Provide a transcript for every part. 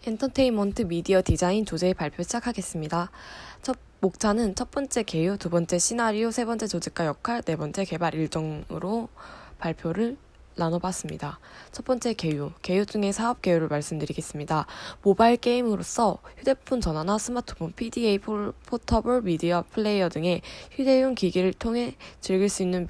엔터테인먼트 미디어 디자인 조제 발표 시작하겠습니다. 목차는 첫 번째 개요, 두 번째 시나리오, 세 번째 조직과 역할, 네 번째 개발 일정으로 발표를 나눠봤습니다. 첫 번째 개요 중에 사업 개요를 말씀드리겠습니다. 모바일 게임으로서 휴대폰 전화나 스마트폰, PDA, 포터블 미디어 플레이어 등의 휴대용 기기를 통해 즐길 수 있는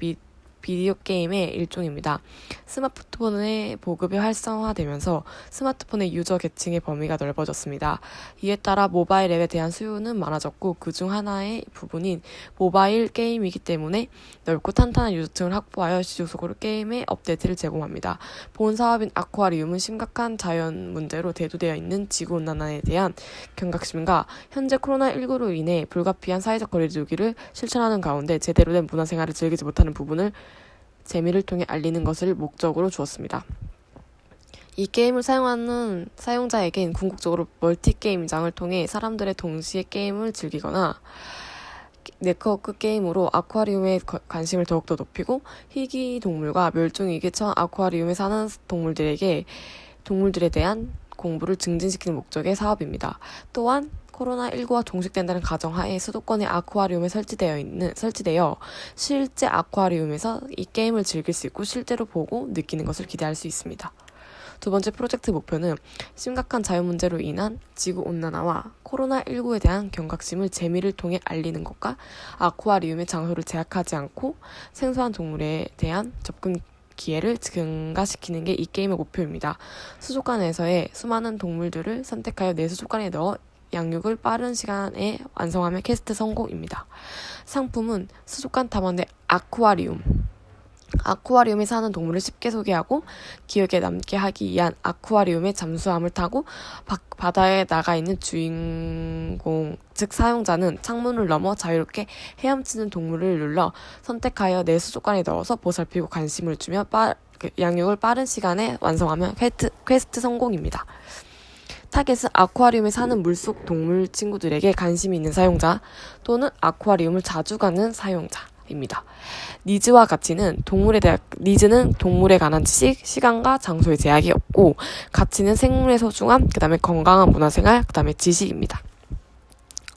비디오 게임의 일종입니다. 스마트폰의 보급이 활성화되면서 스마트폰의 유저 계층의 범위가 넓어졌습니다. 이에 따라 모바일 앱에 대한 수요는 많아졌고 그중 하나의 부분인 모바일 게임이기 때문에 넓고 탄탄한 유저층을 확보하여 지속적으로 게임의 업데이트를 제공합니다. 본 사업인 아쿠아리움은 심각한 자연 문제로 대두되어 있는 지구온난화에 대한 경각심과 현재 코로나19로 인해 불가피한 사회적 거리두기를 실천하는 가운데 제대로 된 문화생활을 즐기지 못하는 부분을 재미를 통해 알리는 것을 목적으로 두었습니다. 이 게임을 사용하는 사용자에겐 궁극적으로 멀티게임장을 통해 사람들의 동시에 게임을 즐기거나 네트워크 게임으로 아쿠아리움의 관심을 더욱더 높이고 희귀동물과 멸종위기에 처한 아쿠아리움에 사는 동물들에 대한 공부를 증진시키는 목적의 사업입니다. 또한 코로나19가 종식된다는 가정하에 수도권의 아쿠아리움에 설치되어 실제 아쿠아리움에서 이 게임을 즐길 수 있고 실제로 보고 느끼는 것을 기대할 수 있습니다. 두 번째 프로젝트 목표는 심각한 자연 문제로 인한 지구온난화와 코로나19에 대한 경각심을 재미를 통해 알리는 것과 아쿠아리움의 장소를 제약하지 않고 생소한 동물에 대한 접근 기회를 증가시키는 게 이 게임의 목표입니다. 수족관에서의 수많은 동물들을 선택하여 내 수족관에 넣어 양육을 빠른 시간에 완성하면 퀘스트 성공입니다. 상품은 수족관 탐험대 아쿠아리움에 사는 동물을 쉽게 소개하고 기억에 남게 하기 위한 아쿠아리움의 잠수함을 타고 바다에 나가 있는 주인공, 즉 사용자는 창문을 넘어 자유롭게 헤엄치는 동물을 눌러 선택하여 내 수족관에 넣어서 보살피고 관심을 주며 양육을 빠른 시간에 완성하면 퀘스트 성공입니다. 타겟은 아쿠아리움에 사는 물속 동물 친구들에게 관심이 있는 사용자 또는 아쿠아리움을 자주 가는 사용자입니다. 니즈와 가치는 니즈는 동물에 관한 지식, 시간과 장소에 제약이 없고 가치는 생물의 소중함, 그 다음에 건강한 문화생활, 그 다음에 지식입니다.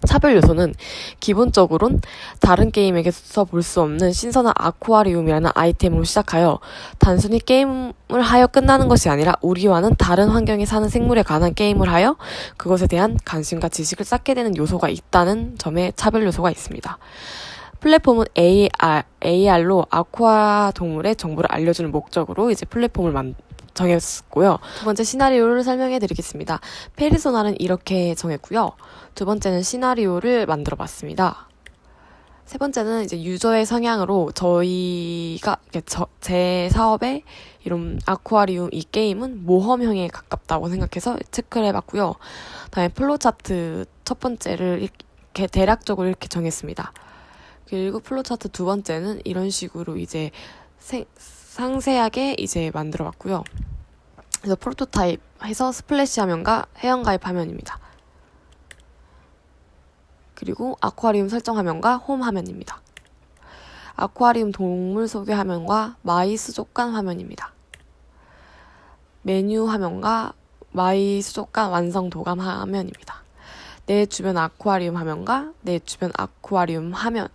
차별 요소는 기본적으론 다른 게임에서 볼 수 없는 신선한 아쿠아리움이라는 아이템으로 시작하여 단순히 게임을 하여 끝나는 것이 아니라 우리와는 다른 환경에 사는 생물에 관한 게임을 하여 그것에 대한 관심과 지식을 쌓게 되는 요소가 있다는 점에 차별 요소가 있습니다. 플랫폼은 AR로 아쿠아 동물의 정보를 알려주는 목적으로 이제 플랫폼을 정했고요. 두 번째 시나리오를 설명해 드리겠습니다. 페르소나는 이렇게 정했고요. 두 번째는 시나리오를 만들어 봤습니다. 세 번째는 이제 유저의 성향으로 제 사업에 이런 아쿠아리움 이 게임은 모험형에 가깝다고 생각해서 체크를 해봤고요. 다음에 플로우 차트 첫 번째를 이렇게 대략적으로 이렇게 정했습니다. 그리고 플로우 차트 두 번째는 이런 식으로 이제 상세하게 이제 만들어 봤고요. 그래서 프로토타입 해서 스플래시 화면과 회원가입 화면입니다. 그리고 아쿠아리움 설정 화면과 홈 화면입니다. 아쿠아리움 동물 소개 화면과 마이 수족관 화면입니다. 메뉴 화면과 마이 수족관 완성 도감 화면입니다. 내 주변 아쿠아리움 화면과 내 주변 아쿠아리움 화면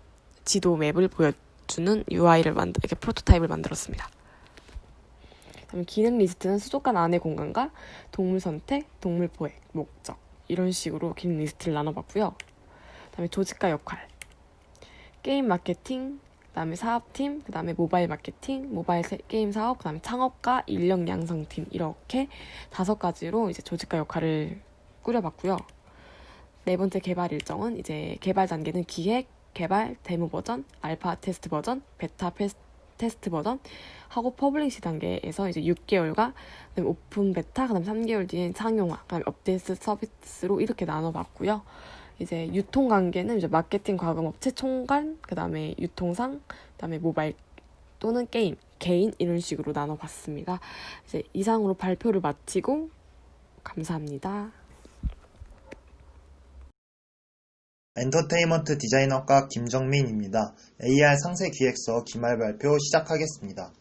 지도 맵을 보여주는 UI를 이렇게 프로토타입을 만들었습니다. 다음에 기능 리스트는 수족관 안의 공간과 동물 선택, 동물 포획, 목적 이런 식으로 기능 리스트를 나눠봤고요. 다음에 조직과 역할, 게임 마케팅, 그다음에 사업팀, 그다음에 모바일 마케팅, 모바일 게임 사업, 그다음에 창업과 인력 양성팀 이렇게 5가지로 이제 조직과 역할을 꾸려봤고요. 네 번째 개발 일정은 이제 개발 단계는 기획, 개발, 데모 버전, 알파 테스트 버전, 베타 테스트 버전 하고 퍼블리시 단계에서 이제 6개월과 그다음에 오픈 베타, 그다음에 3개월 뒤엔 상용화, 그다음에 업데이트 서비스로 이렇게 나눠봤고요. 이제 유통 관계는 이제 마케팅 과금업체 총괄, 그다음에 유통상, 그다음에 모바일 또는 게임, 개인 이런 식으로 나눠봤습니다. 이제 이상으로 발표를 마치고 감사합니다. 엔터테인먼트 디자이너과 김정민입니다. AR 상세 기획서 기말 발표 시작하겠습니다.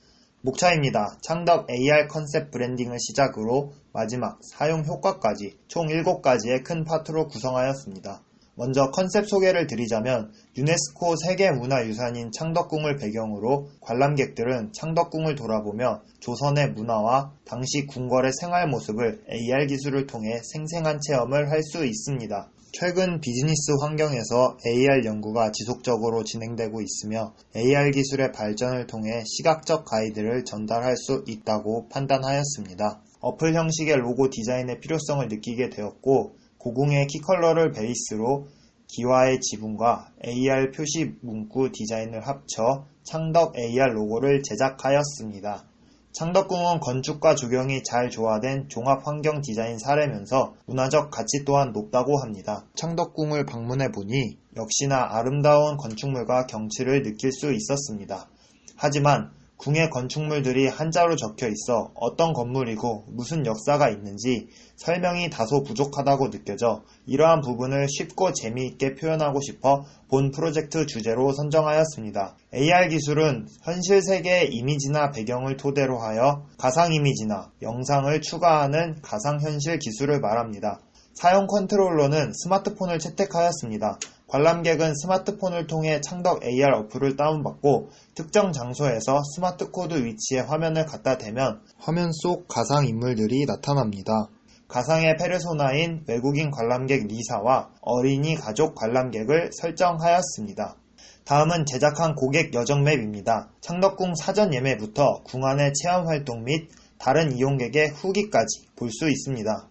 목차입니다. 창덕 AR 컨셉 브랜딩을 시작으로 마지막 사용 효과까지 총 7가지의 큰 파트로 구성하였습니다. 먼저 컨셉 소개를 드리자면 유네스코 세계문화유산인 창덕궁을 배경으로 관람객들은 창덕궁을 돌아보며 조선의 문화와 당시 궁궐의 생활 모습을 AR 기술을 통해 생생한 체험을 할 수 있습니다. 최근 비즈니스 환경에서 AR 연구가 지속적으로 진행되고 있으며 AR 기술의 발전을 통해 시각적 가이드를 전달할 수 있다고 판단하였습니다. 어플 형식의 로고 디자인의 필요성을 느끼게 되었고 고궁의 키컬러를 베이스로 기와의 지붕과 AR 표시 문구 디자인을 합쳐 창덕 AR 로고를 제작하였습니다. 창덕궁은 건축과 조경이 잘 조화된 종합 환경 디자인 사례면서 문화적 가치 또한 높다고 합니다. 창덕궁을 방문해 보니 역시나 아름다운 건축물과 경치를 느낄 수 있었습니다. 하지만 궁의 건축물들이 한자로 적혀 있어 어떤 건물이고 무슨 역사가 있는지 설명이 다소 부족하다고 느껴져 이러한 부분을 쉽고 재미있게 표현하고 싶어 본 프로젝트 주제로 선정하였습니다. AR 기술은 현실 세계의 이미지나 배경을 토대로 하여 가상 이미지나 영상을 추가하는 가상현실 기술을 말합니다. 사용 컨트롤러는 스마트폰을 채택하였습니다. 관람객은 스마트폰을 통해 창덕 AR 어플을 다운받고 특정 장소에서 스마트 코드 위치에 화면을 갖다 대면 화면 속 가상 인물들이 나타납니다. 가상의 페르소나인 외국인 관람객 리사와 어린이 가족 관람객을 설정하였습니다. 다음은 제작한 고객 여정 맵입니다. 창덕궁 사전 예매부터 궁 안의 체험활동 및 다른 이용객의 후기까지 볼 수 있습니다.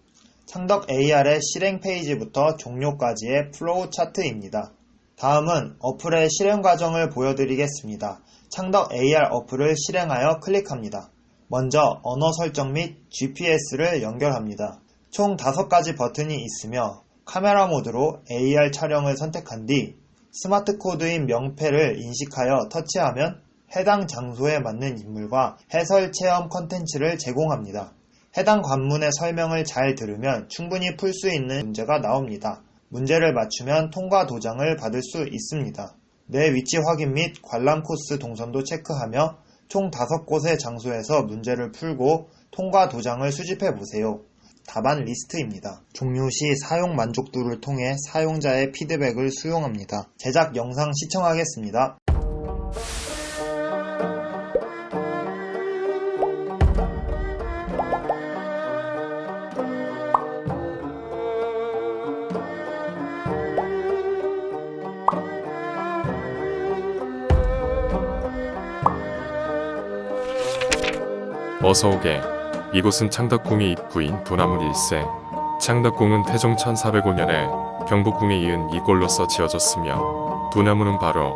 창덕 AR의 실행 페이지부터 종료까지의 플로우 차트입니다. 다음은 어플의 실행 과정을 보여드리겠습니다. 창덕 AR 어플을 실행하여 클릭합니다. 먼저 언어 설정 및 GPS를 연결합니다. 총 5가지 버튼이 있으며 카메라 모드로 AR 촬영을 선택한 뒤 스마트 코드인 명패를 인식하여 터치하면 해당 장소에 맞는 인물과 해설 체험 컨텐츠를 제공합니다. 해당 관문의 설명을 잘 들으면 충분히 풀 수 있는 문제가 나옵니다. 문제를 맞추면 통과 도장을 받을 수 있습니다. 내 위치 확인 및 관람 코스 동선도 체크하며 총 5곳의 장소에서 문제를 풀고 통과 도장을 수집해 보세요. 답안 리스트입니다. 종료 시 사용 만족도를 통해 사용자의 피드백을 수용합니다. 제작 영상 시청하겠습니다. 어서오게. 이곳은 창덕궁의 입구인 도나물 1세. 창덕궁은 태종 1405년에 경복궁에 이은 이골로서 지어졌으며 도나물은 바로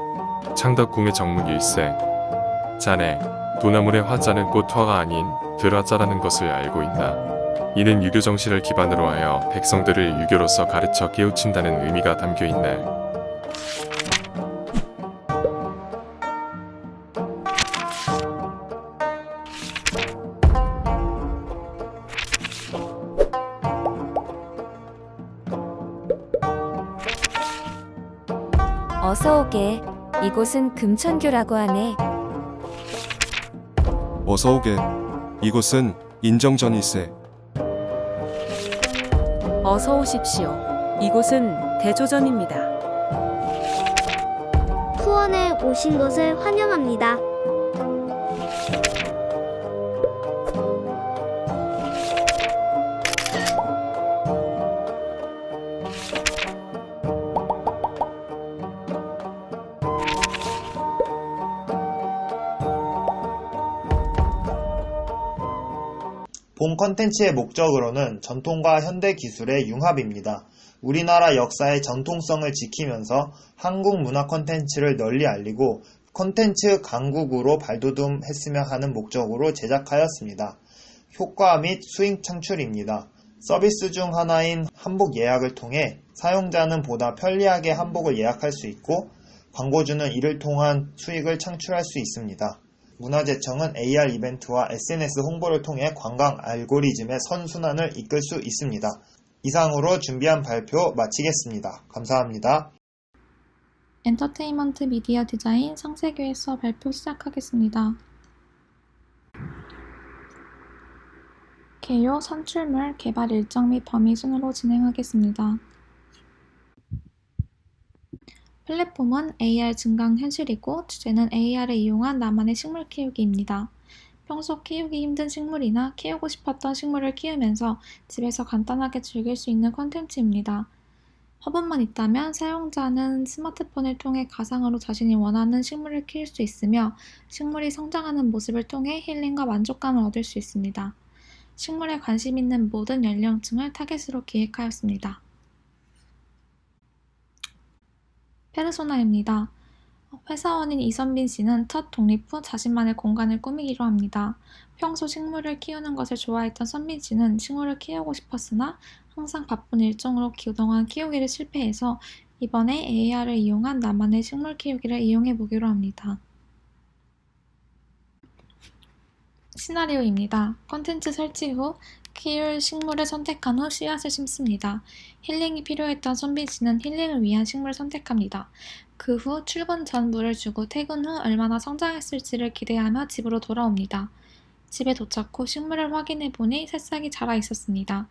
창덕궁의 정문 1세. 자네, 도나물의 화자는 꽃화가 아닌 들화자라는 것을 알고 있나? 이는 유교 정신을 기반으로 하여 백성들을 유교로서 가르쳐 깨우친다는 의미가 담겨 있네. 어서오게. 이곳은 금천교라고 하네. 어서오게. 이곳은 인정전 1세. 어서 오십시오. 이곳은 대조전입니다. 후원에 오신 것을 환영합니다. 본 컨텐츠의 목적으로는 전통과 현대 기술의 융합입니다. 우리나라 역사의 전통성을 지키면서 한국 문화 컨텐츠를 널리 알리고 컨텐츠 강국으로 발돋움했으면 하는 목적으로 제작하였습니다. 효과 및 수익 창출입니다. 서비스 중 하나인 한복 예약을 통해 사용자는 보다 편리하게 한복을 예약할 수 있고 광고주는 이를 통한 수익을 창출할 수 있습니다. 문화재청은 AR 이벤트와 SNS 홍보를 통해 관광 알고리즘의 선순환을 이끌 수 있습니다. 이상으로 준비한 발표 마치겠습니다. 감사합니다. 엔터테인먼트 미디어 디자인 상세교에서 발표 시작하겠습니다. 개요, 선출물, 개발 일정 및 범위 순으로 진행하겠습니다. 플랫폼은 AR 증강현실이고 주제는 AR을 이용한 나만의 식물 키우기입니다. 평소 키우기 힘든 식물이나 키우고 싶었던 식물을 키우면서 집에서 간단하게 즐길 수 있는 콘텐츠입니다. 화분만 있다면 사용자는 스마트폰을 통해 가상으로 자신이 원하는 식물을 키울 수 있으며 식물이 성장하는 모습을 통해 힐링과 만족감을 얻을 수 있습니다. 식물에 관심 있는 모든 연령층을 타겟으로 기획하였습니다. 페르소나입니다. 회사원인 이선빈 씨는 첫 독립 후 자신만의 공간을 꾸미기로 합니다. 평소 식물을 키우는 것을 좋아했던 선빈 씨는 식물을 키우고 싶었으나 항상 바쁜 일정으로 그동안 키우기를 실패해서 이번에 AR을 이용한 나만의 식물 키우기를 이용해 보기로 합니다. 시나리오입니다. 콘텐츠 설치 후 키울 식물을 선택한 후 씨앗을 심습니다. 힐링이 필요했던 선빈 씨는 힐링을 위한 식물을 선택합니다. 그 후 출근 전 물을 주고 퇴근 후 얼마나 성장했을지를 기대하며 집으로 돌아옵니다. 집에 도착 후 식물을 확인해 보니 새싹이 자라 있었습니다.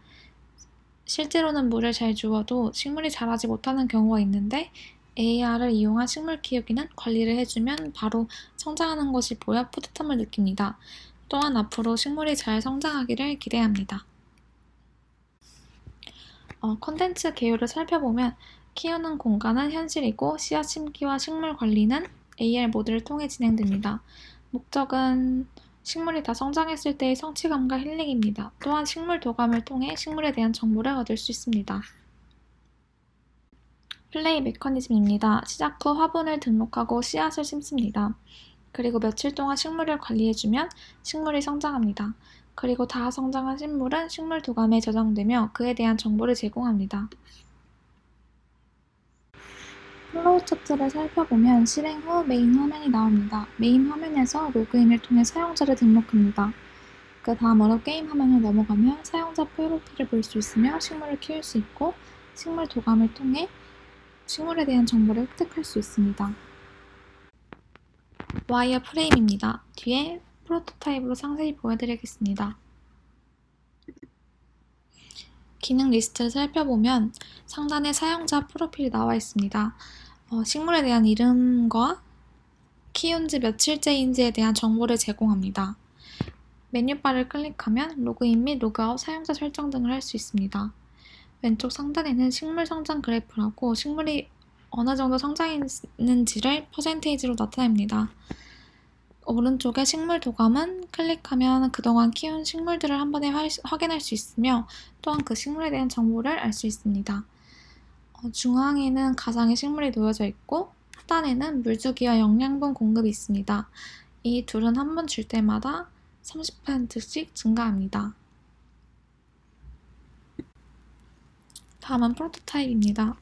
실제로는 물을 잘 주어도 식물이 자라지 못하는 경우가 있는데 AR을 이용한 식물 키우기는 관리를 해주면 바로 성장하는 것이 보여 뿌듯함을 느낍니다. 또한 앞으로 식물이 잘 성장하기를 기대합니다. 콘텐츠 개요를 살펴보면 키우는 공간은 현실이고 씨앗 심기와 식물 관리는 AR 모드를 통해 진행됩니다. 목적은 식물이 다 성장했을 때의 성취감과 힐링입니다. 또한 식물 도감을 통해 식물에 대한 정보를 얻을 수 있습니다. 플레이 메커니즘입니다. 시작 후 화분을 등록하고 씨앗을 심습니다. 그리고 며칠 동안 식물을 관리해주면 식물이 성장합니다. 그리고 다 성장한 식물은 식물 도감에 저장되며 그에 대한 정보를 제공합니다. 플로우 차트를 살펴보면 실행 후 메인 화면이 나옵니다. 메인 화면에서 로그인을 통해 사용자를 등록합니다. 그 다음으로 게임 화면을 넘어가면 사용자 프로필을 볼 수 있으며 식물을 키울 수 있고 식물 도감을 통해 식물에 대한 정보를 획득할 수 있습니다. 와이어 프레임입니다. 뒤에 프로토타입으로 상세히 보여드리겠습니다. 기능 리스트를 살펴보면 상단에 사용자 프로필이 나와 있습니다. 식물에 대한 이름과 키운 지 며칠째인지에 대한 정보를 제공합니다. 메뉴바를 클릭하면 로그인 및 로그아웃, 사용자 설정 등을 할 수 있습니다. 왼쪽 상단에는 식물 성장 그래프라고 식물이 어느 정도 성장했는지를 퍼센테이지로 나타냅니다. 오른쪽에 식물 도감은 클릭하면 그동안 키운 식물들을 한 번에 확인할 수 있으며 또한 그 식물에 대한 정보를 알 수 있습니다. 중앙에는 가상의 식물이 놓여져 있고 하단에는 물주기와 영양분 공급이 있습니다. 이 둘은 한 번 줄 때마다 30%씩 증가합니다. 다음은 프로토타입입니다.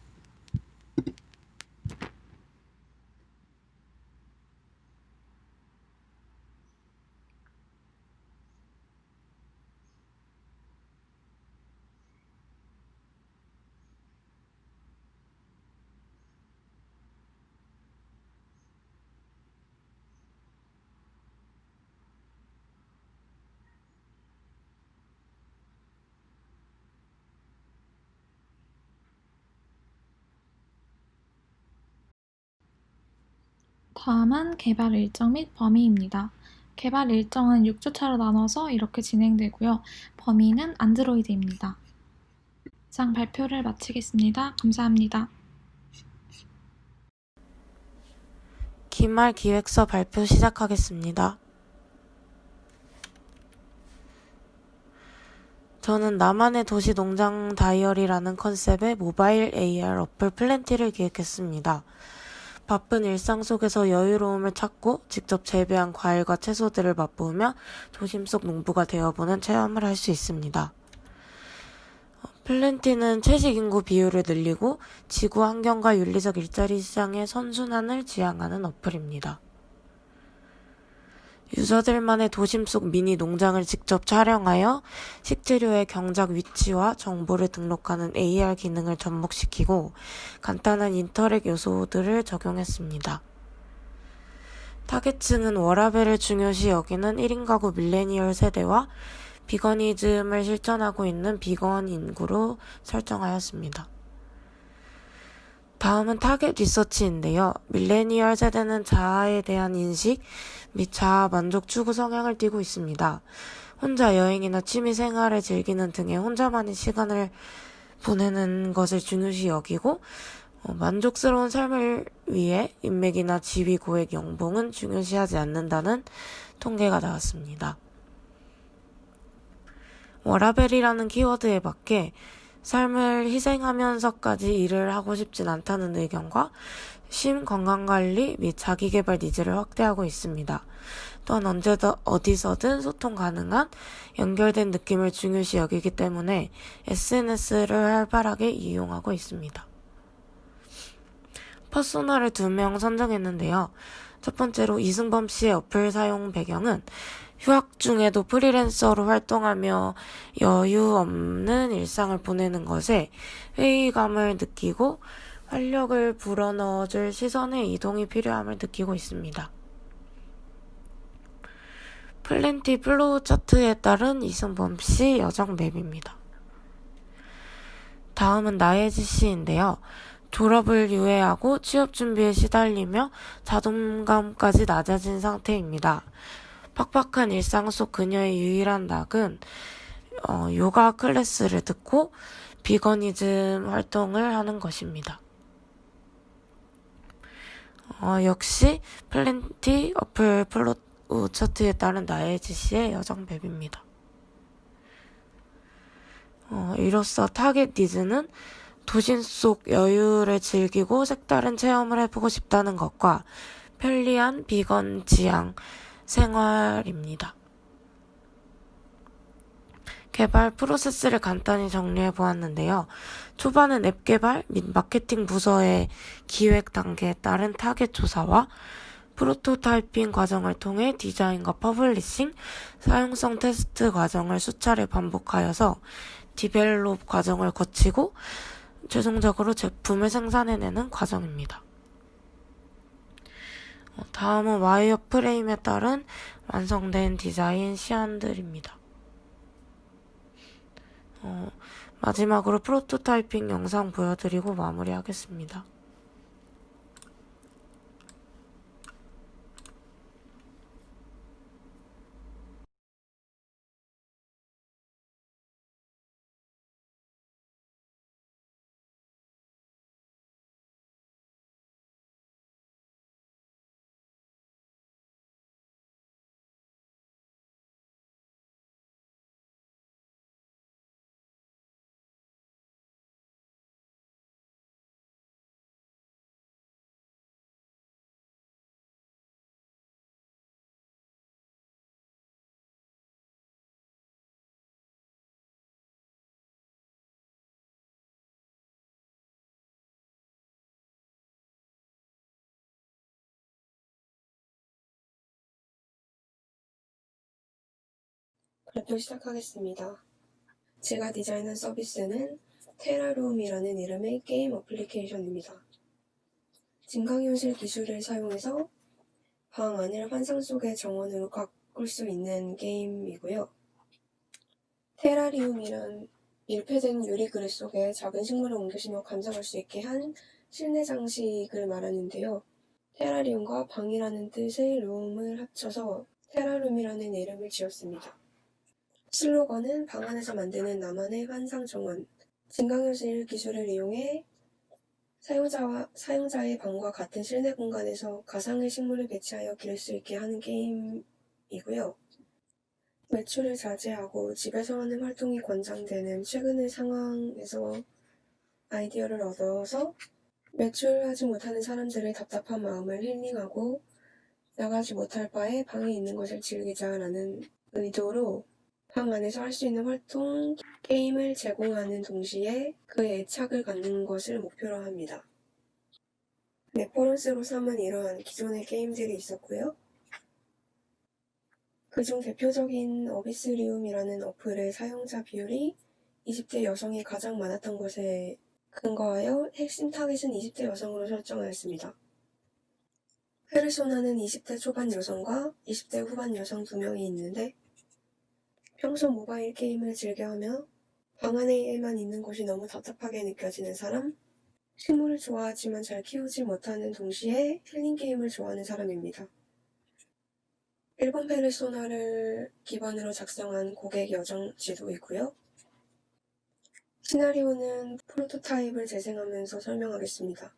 다음은 개발 일정 및 범위입니다. 개발 일정은 6주차로 나눠서 이렇게 진행되고요. 범위는 안드로이드입니다. 이상 발표를 마치겠습니다. 감사합니다. 기말 기획서 발표 시작하겠습니다. 저는 나만의 도시 농장 다이어리라는 컨셉의 모바일 AR 어플 플랜티를 기획했습니다. 바쁜 일상 속에서 여유로움을 찾고 직접 재배한 과일과 채소들을 맛보며 도심 속 농부가 되어보는 체험을 할 수 있습니다. 플랜티는 채식 인구 비율을 늘리고 지구 환경과 윤리적 일자리 시장의 선순환을 지향하는 어플입니다. 유저들만의 도심 속 미니 농장을 직접 촬영하여 식재료의 경작 위치와 정보를 등록하는 AR 기능을 접목시키고 간단한 인터랙 요소들을 적용했습니다. 타겟층은 워라밸을 중요시 여기는 1인 가구 밀레니얼 세대와 비거니즘을 실천하고 있는 비건 인구로 설정하였습니다. 다음은 타겟 리서치인데요. 밀레니얼 세대는 자아에 대한 인식 및 자아 만족 추구 성향을 띠고 있습니다. 혼자 여행이나 취미 생활을 즐기는 등의 혼자만의 시간을 보내는 것을 중요시 여기고 만족스러운 삶을 위해 인맥이나 지위, 고액, 연봉은 중요시하지 않는다는 통계가 나왔습니다. 워라벨이라는 키워드에 맞게 삶을 희생하면서까지 일을 하고 싶진 않다는 의견과 쉼, 건강관리 및 자기개발 니즈를 확대하고 있습니다. 또한 언제든 어디서든 소통 가능한 연결된 느낌을 중요시 여기기 때문에 SNS를 활발하게 이용하고 있습니다. 퍼소나를 2명 선정했는데요. 첫 번째로 이승범 씨의 어플 사용 배경은 휴학 중에도 프리랜서로 활동하며 여유 없는 일상을 보내는 것에 회의감을 느끼고 활력을 불어넣어줄 시선의 이동이 필요함을 느끼고 있습니다. 플랜티 플로우 차트에 따른 이승범 씨 여정 맵입니다. 다음은 나혜지 씨인데요. 졸업을 유예하고 취업 준비에 시달리며 자존감까지 낮아진 상태입니다. 팍팍한 일상 속 그녀의 유일한 낙은 요가 클래스를 듣고 비거니즘 활동을 하는 것입니다. 역시 플랜티 어플 플로우 차트에 따른 나혜지 씨의 여정 맵입니다. 이로써 타겟 니즈는 도심 속 여유를 즐기고 색다른 체험을 해보고 싶다는 것과 편리한 비건 지향 생활입니다. 개발 프로세스를 간단히 정리해 보았는데요. 초반은 앱 개발 및 마케팅 부서의 기획 단계에 따른 타겟 조사와 프로토타이핑 과정을 통해 디자인과 퍼블리싱, 사용성 테스트 과정을 수차례 반복하여서 디벨롭 과정을 거치고 최종적으로 제품을 생산해내는 과정입니다. 다음은 와이어프레임에 따른 완성된 디자인 시안들입니다. 마지막으로 프로토타이핑 영상 보여드리고 마무리하겠습니다. 발표 시작하겠습니다. 제가 디자인한 서비스는 테라룸이라는 이름의 게임 어플리케이션입니다. 증강현실 기술을 사용해서 방 안을 환상 속의 정원으로 가꿀 수 있는 게임이고요. 테라리움이란 밀폐된 유리 그릇 속에 작은 식물을 옮기시며 감상할 수 있게 한 실내 장식을 말하는데요. 테라리움과 방이라는 뜻의 룸을 합쳐서 테라룸이라는 이름을 지었습니다. 슬로건은 방 안에서 만드는 나만의 환상 정원. 증강현실 기술을 이용해 사용자의 방과 같은 실내 공간에서 가상의 식물을 배치하여 기를 수 있게 하는 게임이고요. 외출을 자제하고 집에서 하는 활동이 권장되는 최근의 상황에서 아이디어를 얻어서 외출하지 못하는 사람들의 답답한 마음을 힐링하고 나가지 못할 바에 방에 있는 것을 즐기자라는 의도로 방 안에서 할 수 있는 활동, 게임을 제공하는 동시에 그의 애착을 갖는 것을 목표로 합니다. 레퍼런스로 삼은 이러한 기존의 게임들이 있었고요. 그중 대표적인 어비스리움이라는 어플의 사용자 비율이 20대 여성이 가장 많았던 것에 근거하여 핵심 타겟은 20대 여성으로 설정하였습니다. 페르소나는 20대 초반 여성과 20대 후반 여성 2명이 있는데 평소 모바일 게임을 즐겨하며 방 안에만 있는 곳이 너무 답답하게 느껴지는 사람, 식물을 좋아하지만 잘 키우지 못하는 동시에 힐링 게임을 좋아하는 사람입니다. 일본 페르소나를 기반으로 작성한 고객 여정 지도이고요. 시나리오는 프로토타입을 재생하면서 설명하겠습니다.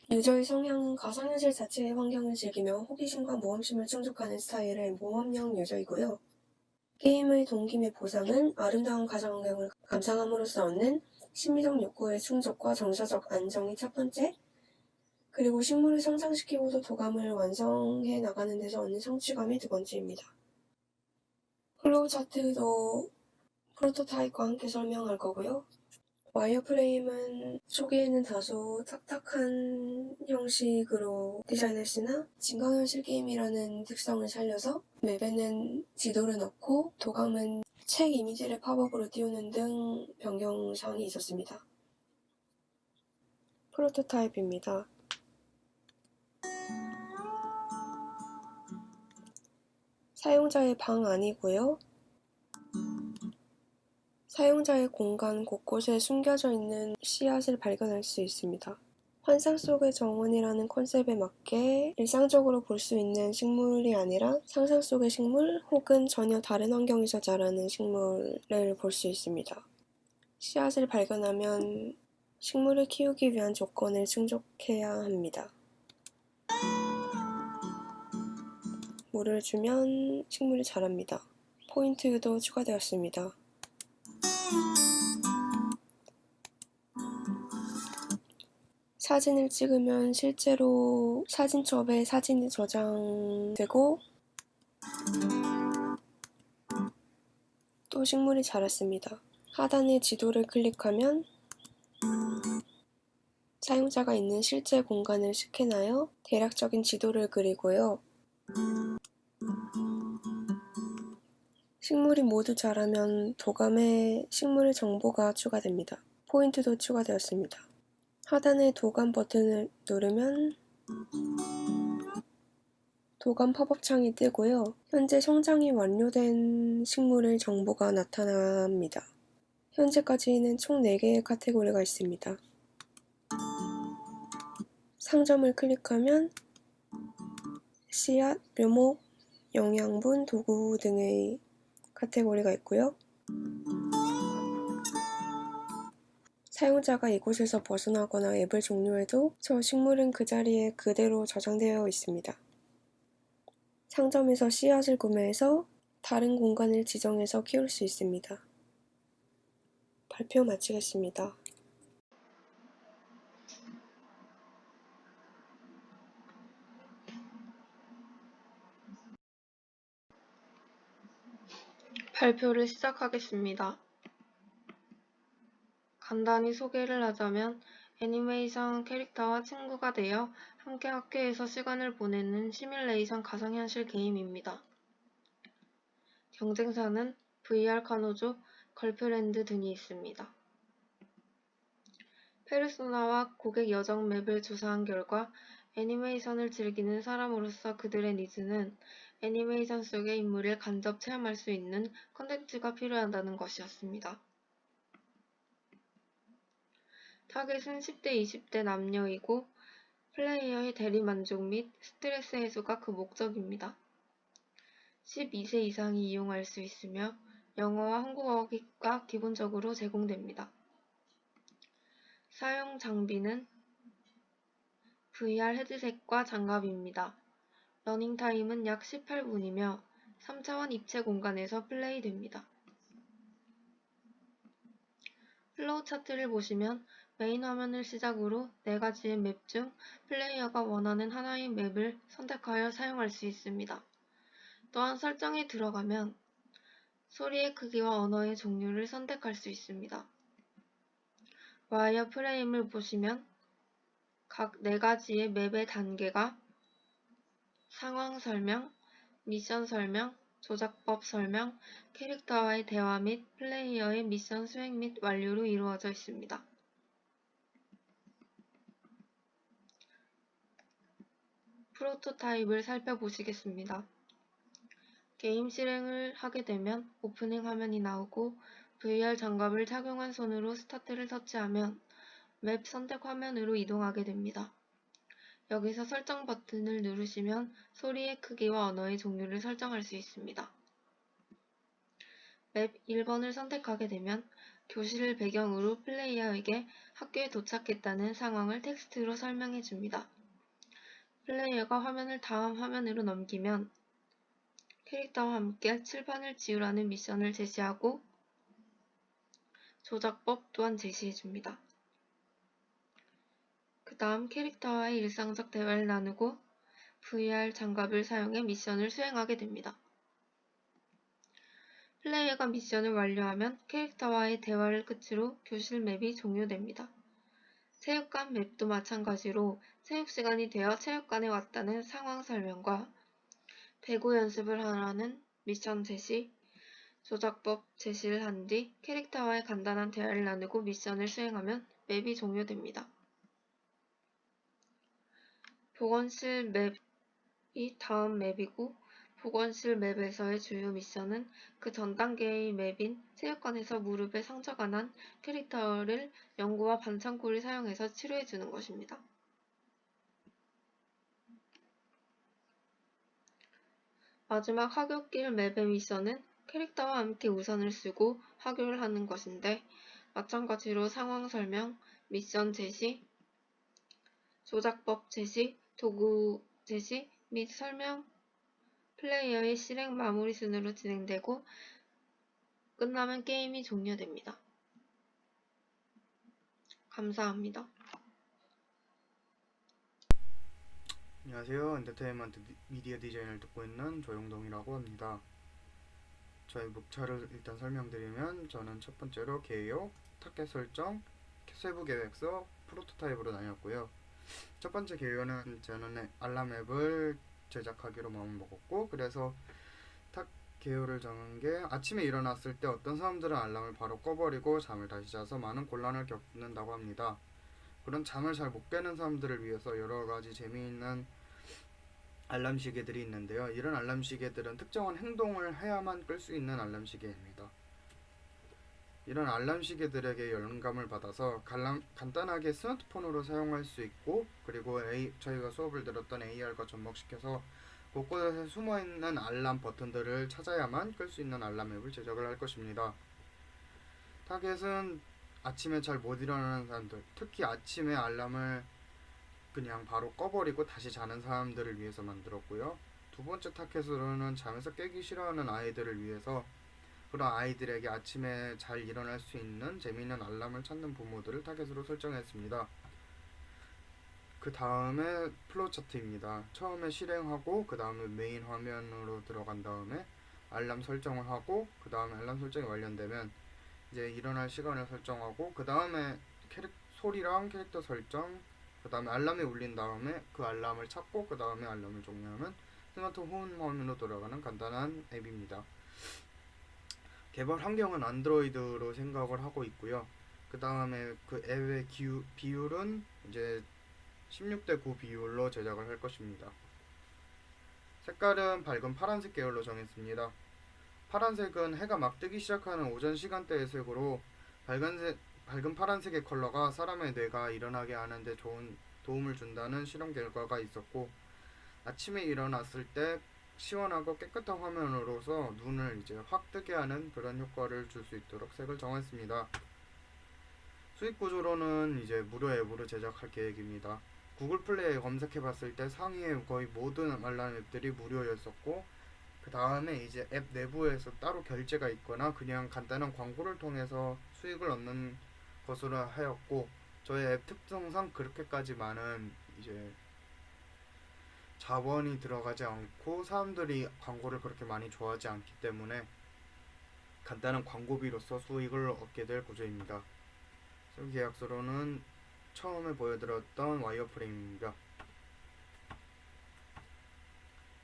유저의 성향은 가상현실 자체의 환경을 즐기며 호기심과 모험심을 충족하는 스타일의 모험형 유저이고요. 게임의 동기 및 보상은 아름다운 가상환경을 감상함으로써 얻는 심리적 욕구의 충족과 정서적 안정이 첫 번째, 그리고 식물을 성장시키고도 도감을 완성해 나가는 데서 얻는 성취감이 두 번째입니다. 플로우 차트도 프로토타입과 함께 설명할 거고요. 와이어프레임은 초기에는 다소 딱딱한 형식으로 디자인했으나 증강현실 게임이라는 특성을 살려서 맵에는 지도를 넣고 도감은 책 이미지를 팝업으로 띄우는 등 변경사항이 있었습니다. 프로토타입입니다. 사용자의 방 안이고요. 사용자의 공간 곳곳에 숨겨져 있는 씨앗을 발견할 수 있습니다. 환상 속의 정원이라는 컨셉에 맞게 일상적으로 볼 수 있는 식물이 아니라 상상 속의 식물 혹은 전혀 다른 환경에서 자라는 식물을 볼 수 있습니다. 씨앗을 발견하면 식물을 키우기 위한 조건을 충족해야 합니다. 물을 주면 식물이 자랍니다. 포인트도 추가되었습니다. 사진을 찍으면 실제로 사진첩에 사진이 저장되고 또 식물이 자랐습니다. 하단의 지도를 클릭하면 사용자가 있는 실제 공간을 스캔하여 대략적인 지도를 그리고요. 식물이 모두 자라면 도감에 식물 정보가 추가됩니다. 포인트도 추가되었습니다. 하단의 도감 버튼을 누르면 도감 팝업 창이 뜨고요. 현재 성장이 완료된 식물의 정보가 나타납니다. 현재까지는 총 4개의 카테고리가 있습니다. 상점을 클릭하면 씨앗, 묘목, 영양분, 도구 등의 카테고리가 있고요. 사용자가 이곳에서 벗어나거나 앱을 종료해도 저 식물은 그 자리에 그대로 저장되어 있습니다. 상점에서 씨앗을 구매해서 다른 공간을 지정해서 키울 수 있습니다. 발표 마치겠습니다. 발표를 시작하겠습니다. 간단히 소개를 하자면 애니메이션 캐릭터와 친구가 되어 함께 학교에서 시간을 보내는 시뮬레이션 가상현실 게임입니다. 경쟁사는 VR 카노조, 걸프렌드 등이 있습니다. 페르소나와 고객 여정 맵을 조사한 결과 애니메이션을 즐기는 사람으로서 그들의 니즈는 애니메이션 속의 인물을 간접 체험할 수 있는 콘텐츠가 필요하다는 것이었습니다. 타겟은 10대, 20대 남녀이고 플레이어의 대리만족 및 스트레스 해소가 그 목적입니다. 12세 이상이 이용할 수 있으며 영어와 한국어가 기본적으로 제공됩니다. 사용 장비는 VR 헤드셋과 장갑입니다. 러닝타임은 약 18분이며 3차원 입체 공간에서 플레이됩니다. 플로우 차트를 보시면 메인 화면을 시작으로 4가지의 맵 중 플레이어가 원하는 하나의 맵을 선택하여 사용할 수 있습니다. 또한 설정에 들어가면 소리의 크기와 언어의 종류를 선택할 수 있습니다. 와이어 프레임을 보시면 각 4가지의 맵의 단계가 상황 설명, 미션 설명, 조작법 설명, 캐릭터와의 대화 및 플레이어의 미션 수행 및 완료로 이루어져 있습니다. 프로토타입을 살펴보시겠습니다. 게임 실행을 하게 되면 오프닝 화면이 나오고 VR 장갑을 착용한 손으로 스타트를 터치하면 맵 선택 화면으로 이동하게 됩니다. 여기서 설정 버튼을 누르시면 소리의 크기와 언어의 종류를 설정할 수 있습니다. 맵 1번을 선택하게 되면 교실을 배경으로 플레이어에게 학교에 도착했다는 상황을 텍스트로 설명해 줍니다. 플레이어가 화면을 다음 화면으로 넘기면 캐릭터와 함께 칠판을 지우라는 미션을 제시하고 조작법 또한 제시해 줍니다. 그 다음 캐릭터와의 일상적 대화를 나누고 VR 장갑을 사용해 미션을 수행하게 됩니다. 플레이어가 미션을 완료하면 캐릭터와의 대화를 끝으로 교실 맵이 종료됩니다. 체육관 맵도 마찬가지로 체육시간이 되어 체육관에 왔다는 상황 설명과 배구 연습을 하라는 미션 제시, 조작법 제시를 한 뒤 캐릭터와의 간단한 대화를 나누고 미션을 수행하면 맵이 종료됩니다. 보건실 맵이 다음 맵이고 보건실 맵에서의 주요 미션은 그 전 단계의 맵인 체육관에서 무릎에 상처가 난 캐릭터를 연고와 반창고를 사용해서 치료해주는 것입니다. 마지막 하굣길 맵의 미션은 캐릭터와 함께 우산을 쓰고 하교를 하는 것인데 마찬가지로 상황 설명, 미션 제시, 조작법 제시, 도구 제시 및 설명, 플레이어의 실행 마무리 순으로 진행되고 끝나면 게임이 종료됩니다. 감사합니다. 안녕하세요. 엔터테인먼트 미디어 디자인을 듣고 있는 조용동이라고 합니다. 저희 목차를 일단 설명드리면 저는 첫 번째로 개요, 타겟 설정, 세부 계획서, 프로토타입으로 나뉘었고요. 첫 번째 개요는 저는 알람 앱을 제작하기로 마음먹었고 그래서 개요를 정한 게 아침에 일어났을 때 어떤 사람들은 알람을 바로 꺼버리고 잠을 다시 자서 많은 곤란을 겪는다고 합니다. 그런 잠을 잘 못 깨는 사람들을 위해서 여러가지 재미있는 알람 시계들이 있는데요. 이런 알람 시계들은 특정한 행동을 해야만 끌 수 있는 알람 시계입니다. 이런 알람 시계들에게 영감을 받아서 간단하게 스마트폰으로 사용할 수 있고 그리고 저희가 수업을 들었던 AR과 접목시켜서 곳곳에 숨어있는 알람 버튼들을 찾아야만 끌 수 있는 알람 앱을 제작을 할 것입니다. 타겟은 아침에 잘 못 일어나는 사람들, 특히 아침에 알람을 그냥 바로 꺼버리고 다시 자는 사람들을 위해서 만들었고요. 두 번째 타겟으로는 잠에서 깨기 싫어하는 아이들을 위해서 그런 아이들에게 아침에 잘 일어날 수 있는 재미있는 알람을 찾는 부모들을 타겟으로 설정했습니다. 그 다음에 플로우 차트입니다. 처음에 실행하고 그 다음에 메인 화면으로 들어간 다음에 알람 설정을 하고 그 다음에 알람 설정이 완료되면 이제 일어날 시간을 설정하고 그 다음에 소리랑 캐릭터 설정 그 다음에 알람이 울린 다음에 그 알람을 찾고 그 다음에 알람을 종료하면 스마트폰 화면으로 돌아가는 간단한 앱입니다. 개발 환경은 안드로이드로 생각을 하고 있고요. 그 다음에 그 앱의 비율은 이제 16:9 비율로 제작을 할 것입니다. 색깔은 밝은 파란색 계열로 정했습니다. 파란색은 해가 막 뜨기 시작하는 오전 시간대의 색으로 밝은 파란색의 컬러가 사람의 뇌가 일어나게 하는데 좋은 도움을 준다는 실험 결과가 있었고 아침에 일어났을 때 시원하고 깨끗한 화면으로서 눈을 이제 확 뜨게 하는 그런 효과를 줄 수 있도록 색을 정했습니다. 수익 구조로는 이제 무료 앱으로 제작할 계획입니다. 구글 플레이에 검색해봤을 때 상위에 거의 모든 알람 앱들이 무료였었고 그 다음에 이제 앱 내부에서 따로 결제가 있거나 그냥 간단한 광고를 통해서 수익을 얻는 것으로 하였고 저희 앱 특성상 그렇게까지 많은 이제 자본이 들어가지 않고 사람들이 광고를 그렇게 많이 좋아하지 않기 때문에 간단한 광고비로서 수익을 얻게 될 구조입니다. 계약서로는 처음에 보여드렸던 와이어프레임입니다.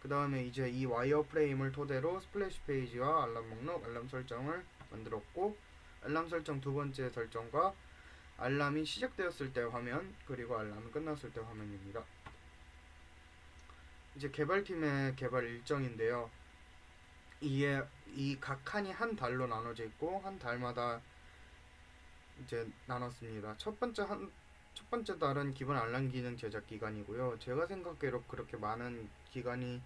그 다음에 이제 이 와이어프레임을 토대로 스플래시 페이지와 알람 목록, 알람 설정을 만들었고 알람 설정 두 번째 설정과 알람이 시작되었을 때 화면 그리고 알람이 끝났을 때 화면입니다. 이제 개발팀의 개발 일정인데요. 이에 이 각 칸이 한 달로 나눠져 있고 한 달마다 이제 나눴습니다. 첫 번째 달은 기본 알람 기능 제작 기간이고요. 제가 생각해도 그렇게 많은 기간이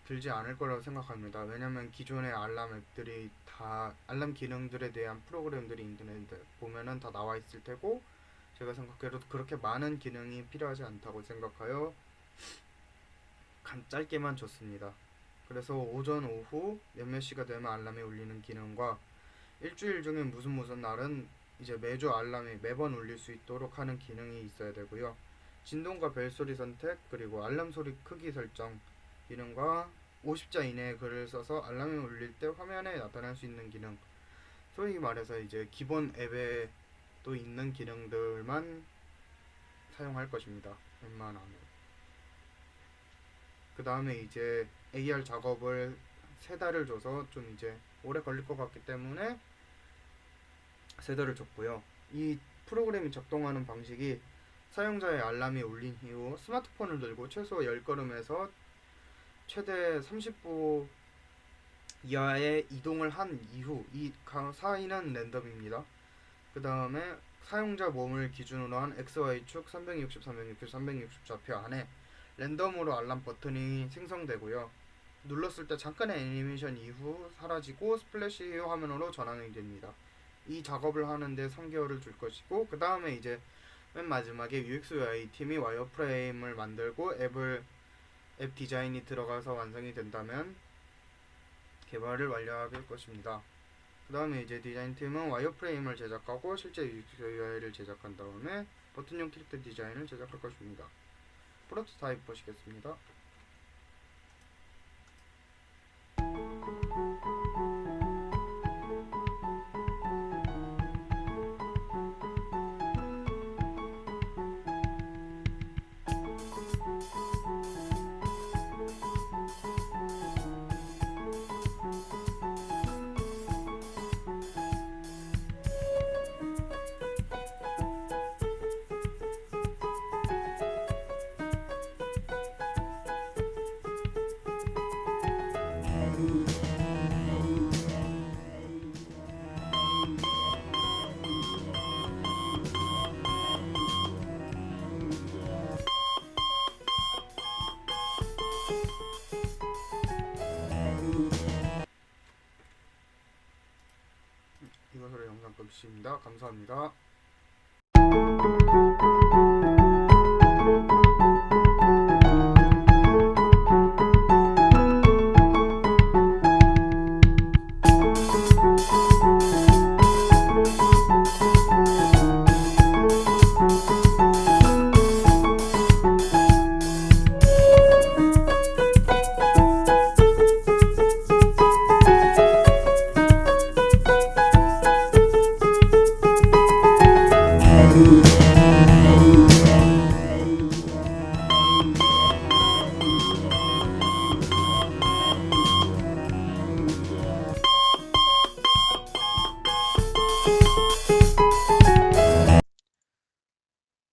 들지 않을 거라고 생각합니다. 왜냐면 기존의 알람 앱들이 다 알람 기능들에 대한 프로그램들이 인터넷에 보면은 다 나와 있을 테고, 제가 생각해도 그렇게 많은 기능이 필요하지 않다고 생각하여 짧게만 줬습니다. 그래서 오전, 오후 몇몇 시가 되면 알람이 울리는 기능과 일주일 중에 무슨 날은 이제 매주 알람이 매번 울릴 수 있도록 하는 기능이 있어야 되고요. 진동과 벨소리 선택, 그리고 알람 소리 크기 설정 기능과 50자 이내의 글을 써서 알람이 울릴 때 화면에 나타날 수 있는 기능, 소위 말해서 이제 기본 앱에 또 있는 기능들만 사용할 것입니다. 웬만하면. 그 다음에 이제 AR 작업을 3달을 줘서 좀 이제 오래 걸릴 것 같기 때문에 3달을 줬고요. 이 프로그램이 작동하는 방식이 사용자의 알람이 울린 이후 스마트폰을 들고 최소 10걸음에서 최대 30보 이하의 이동을 한 이후, 이 사이는 랜덤입니다. 그 다음에 사용자 몸을 기준으로 한 XY축 360, 360, 360좌표 안에 랜덤으로 알람 버튼이 생성되고요. 눌렀을 때 잠깐의 애니메이션 이후 사라지고 스플래시 화면으로 전환이 됩니다. 이 작업을 하는데 3개월을 줄 것이고, 그 다음에 이제 맨 마지막에 UX UI 팀이 와이어프레임을 만들고 앱 디자인이 들어가서 완성이 된다면 개발을 완료할 것입니다. 그 다음에 이제 디자인팀은 와이어프레임을 제작하고 실제 UX UI를 제작한 다음에 버튼형 캐릭터 디자인을 제작할 것입니다. 프로토타입 보시겠습니다. 이것으로 영상 끝입니다. 감사합니다.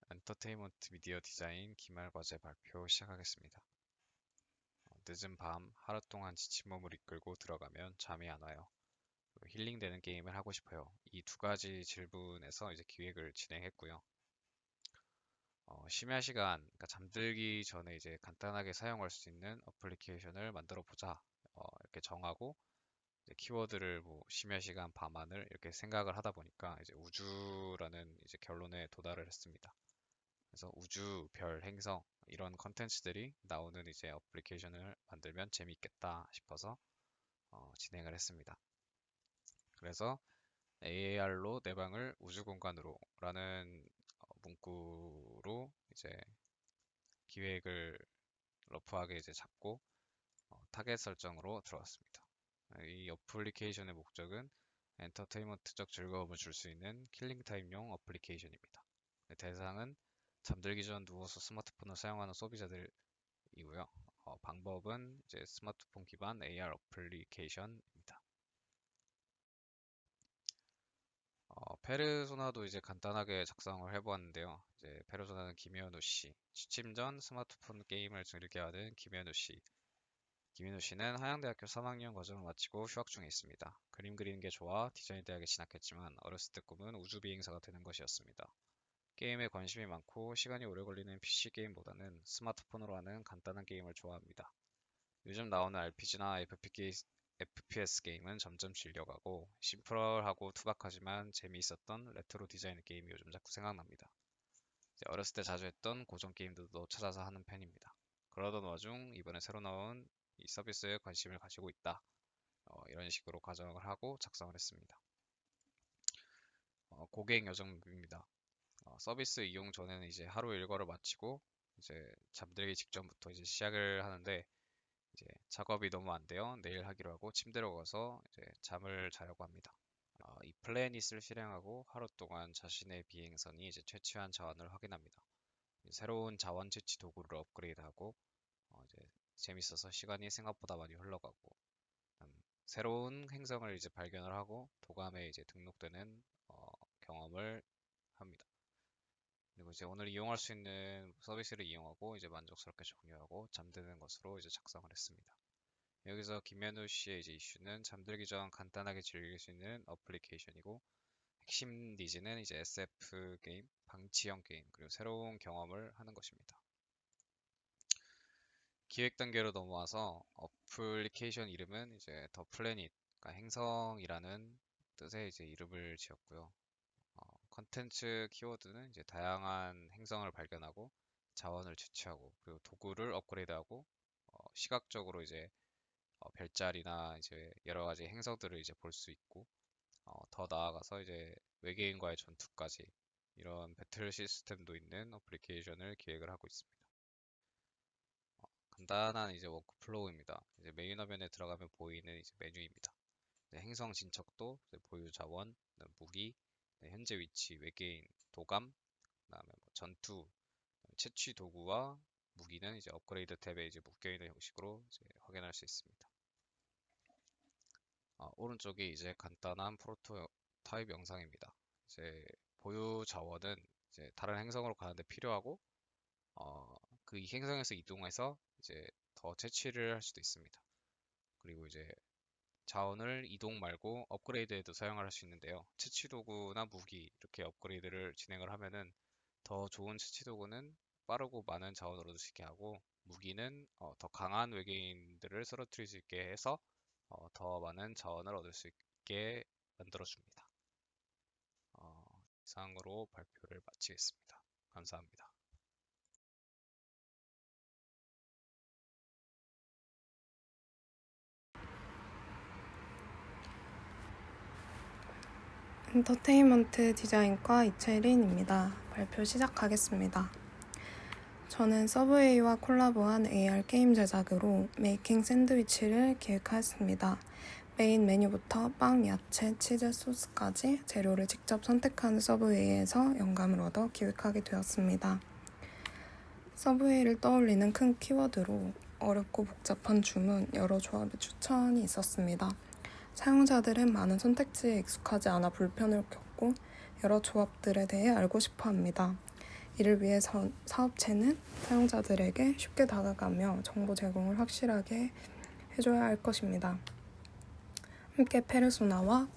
엔터테인먼트 미디어 디자인 기말 과제 발표 시작하겠습니다. 늦은 밤 하루 동안 지친 몸을 이끌고 들어가면 잠이 안 와요. 힐링되는 게임을 하고 싶어요. 이 두 가지 질문에서 이제 기획을 진행했고요. 심야 시간, 그러니까 잠들기 전에 이제 간단하게 사용할 수 있는 어플리케이션을 만들어 보자. 이렇게 정하고 이제 키워드를 뭐 심야 시간, 밤하늘 이렇게 생각을 하다 보니까 이제 우주라는 이제 결론에 도달을 했습니다. 그래서 우주, 별, 행성 이런 컨텐츠들이 나오는 이제 어플리케이션을 만들면 재밌겠다 싶어서 진행을 했습니다. 그래서 AAR로 내 방을 우주 공간으로 라는 문구로 이제 기획을 러프하게 이제 잡고 타겟 설정으로 들어왔습니다. 이 어플리케이션의 목적은 엔터테인먼트적 즐거움을 줄 수 있는 킬링타임용 어플리케이션입니다. 대상은 잠들기 전 누워서 스마트폰을 사용하는 소비자들이고요. 방법은 이제 스마트폰 기반 AR 어플리케이션입니다. 페르소나도 이제 간단하게 작성을 해보았는데요. 이제 페르소나는 김현우 씨, 취침 전 스마트폰 게임을 즐겨 하는 김현우 씨. 김인우 씨는 한양대학교 3학년 과정을 마치고 휴학 중에 있습니다. 그림 그리는 게 좋아 디자인 대학에 진학했지만 어렸을 때 꿈은 우주 비행사가 되는 것이었습니다. 게임에 관심이 많고 시간이 오래 걸리는 PC 게임보다는 스마트폰으로 하는 간단한 게임을 좋아합니다. 요즘 나오는 RPG나 FPS 게임은 점점 질려가고 심플하고 투박하지만 재미있었던 레트로 디자인 게임이 요즘 자꾸 생각납니다. 어렸을 때 자주 했던 고전 게임들도 찾아서 하는 편입니다. 그러던 와중 이번에 새로 나온 이 서비스에 관심을 가지고 있다. 이런 식으로 가정을 하고 작성을 했습니다. 고객 여정입니다. 서비스 이용 전에는 이제 하루 일과를 마치고 이제 잠들기 직전부터 이제 시작을 하는데 이제 작업이 너무 안 돼요. 내일 하기로 하고 침대로 가서 이제 잠을 자려고 합니다. 이 플래닛을 실행하고 하루 동안 자신의 비행선이 이제 채취한 자원을 확인합니다. 새로운 자원 채취 도구를 업그레이드하고 이제 재밌어서 시간이 생각보다 많이 흘러가고 새로운 행성을 이제 발견을 하고 도감에 이제 등록되는 경험을 합니다. 그리고 이제 오늘 이용할 수 있는 서비스를 이용하고 이제 만족스럽게 종료하고 잠드는 것으로 이제 작성을 했습니다. 여기서 김현우 씨의 이제 이슈는 잠들기 전 간단하게 즐길 수 있는 어플리케이션이고 핵심 니즈는 이제 SF 게임, 방치형 게임, 그리고 새로운 경험을 하는 것입니다. 기획 단계로 넘어와서 어플리케이션 이름은 이제 더 플래닛, 그러니까 행성이라는 뜻의 이제 이름을 지었고요. 컨텐츠 키워드는 이제 다양한 행성을 발견하고 자원을 채취하고 그리고 도구를 업그레이드하고 시각적으로 이제 별자리나 이제 여러 가지 행성들을 이제 볼 수 있고 더 나아가서 이제 외계인과의 전투까지 이런 배틀 시스템도 있는 어플리케이션을 기획을 하고 있습니다. 간단한 이제 워크플로우입니다. 이제 메인 화면에 들어가면 보이는 이제 메뉴입니다. 행성 진척도, 보유 자원, 무기, 현재 위치, 외계인, 도감, 그다음에 전투, 채취 도구와 무기는 이제 업그레이드 탭에 이제 묶여 있는 형식으로 이제 확인할 수 있습니다. 오른쪽에 이제 간단한 프로토타입 영상입니다. 이제 보유 자원은 이제 다른 행성으로 가는데 필요하고 그 행성에서 이동해서 이제 더 채취를 할 수도 있습니다. 그리고 이제 자원을 이동 말고 업그레이드에도 사용할 수 있는데요. 채취 도구나 무기 이렇게 업그레이드를 진행을 하면은 더 좋은 채취 도구는 빠르고 많은 자원을 얻을 수 있게 하고 무기는 더 강한 외계인들을 쓰러뜨릴 수 있게 해서 더 많은 자원을 얻을 수 있게 만들어줍니다. 이상으로 발표를 마치겠습니다. 감사합니다. 엔터테인먼트 디자인과 이채린입니다. 발표 시작하겠습니다. 저는 서브웨이와 콜라보한 AR 게임 제작으로 메이킹 샌드위치를 기획하였습니다. 메인 메뉴부터 빵, 야채, 치즈, 소스까지 재료를 직접 선택하는 서브웨이에서 영감을 얻어 기획하게 되었습니다. 서브웨이를 떠올리는 큰 키워드로 어렵고 복잡한 주문, 여러 조합의 추천이 있었습니다. 사용자들은 많은 선택지에 익숙하지 않아 불편을 겪고 여러 조합들에 대해 알고 싶어 합니다. 이를 위해 사업체는 사용자들에게 쉽게 다가가며 정보 제공을 확실하게 해줘야 할 것입니다. 함께 페르소나와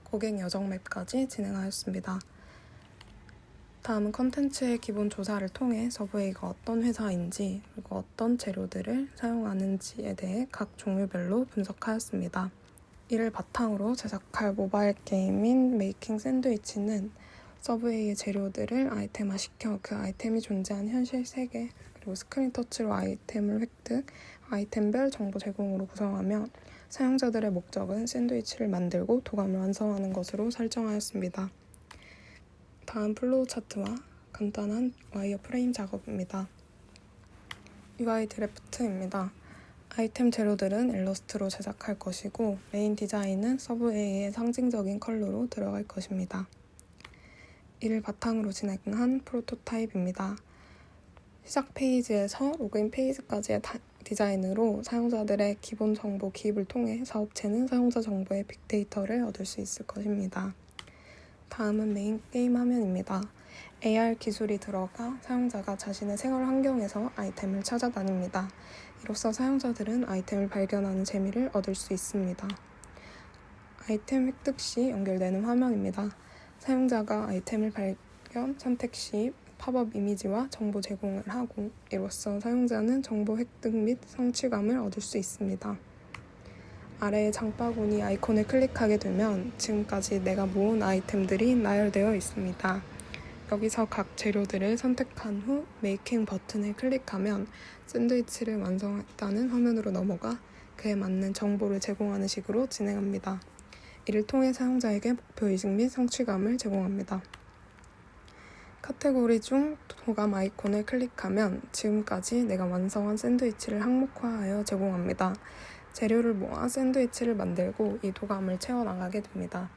고객 여정 맵까지 진행하였습니다. 다음은 컨텐츠의 기본 조사를 통해 서브웨이가 어떤 회사인지 그리고 어떤 재료들을 사용하는지에 대해 각 종류별로 분석하였습니다. 이를 바탕으로 제작할 모바일 게임인 메이킹 샌드위치는 서브웨이의 재료들을 아이템화시켜 그 아이템이 존재한 현실 세계 그리고 스크린 터치로 아이템을 획득, 아이템별 정보 제공으로 구성하며 사용자들의 목적은 샌드위치를 만들고 도감을 완성하는 것으로 설정하였습니다. 다음 플로우 차트와 간단한 와이어 프레임 작업입니다. UI 드래프트입니다. 아이템 재료들은 일러스트로 제작할 것이고 메인 디자인은 서브웨이의 상징적인 컬러로 들어갈 것입니다. 이를 바탕으로 진행한 프로토타입입니다. 시작 페이지에서 로그인 페이지까지의 디자인으로 사용자들의 기본 정보 기입을 통해 사업체는 사용자 정보의 빅데이터를 얻을 수 있을 것입니다. 다음은 메인 게임 화면입니다. AR 기술이 들어가 사용자가 자신의 생활 환경에서 아이템을 찾아다닙니다. 이로써 사용자들은 아이템을 발견하는 재미를 얻을 수 있습니다. 아이템 획득 시 연결되는 화면입니다. 사용자가 아이템을 발견, 선택 시 팝업 이미지와 정보 제공을 하고 이로써 사용자는 정보 획득 및 성취감을 얻을 수 있습니다. 아래의 장바구니 아이콘을 클릭하게 되면 지금까지 내가 모은 아이템들이 나열되어 있습니다. 여기서 각 재료들을 선택한 후 메이킹 버튼을 클릭하면 샌드위치를 완성했다는 화면으로 넘어가 그에 맞는 정보를 제공하는 식으로 진행합니다. 이를 통해 사용자에게 목표의식 및 성취감을 제공합니다. 카테고리 중 도감 아이콘을 클릭하면 지금까지 내가 완성한 샌드위치를 항목화하여 제공합니다. 재료를 모아 샌드위치를 만들고 이 도감을 채워나가게 됩니다.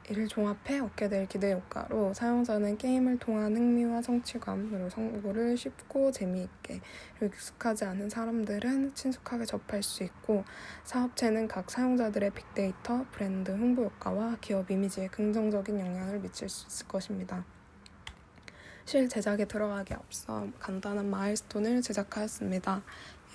이를 종합해 얻게 될 기대 효과로 사용자는 게임을 통한 흥미와 성취감으로 정보를 쉽고 재미있게 그리고 익숙하지 않은 사람들은 친숙하게 접할 수 있고 사업체는 각 사용자들의 빅데이터, 브랜드 홍보 효과와 기업 이미지에 긍정적인 영향을 미칠 수 있을 것입니다. 실 제작에 들어가기 앞서 간단한 마일스톤을 제작하였습니다.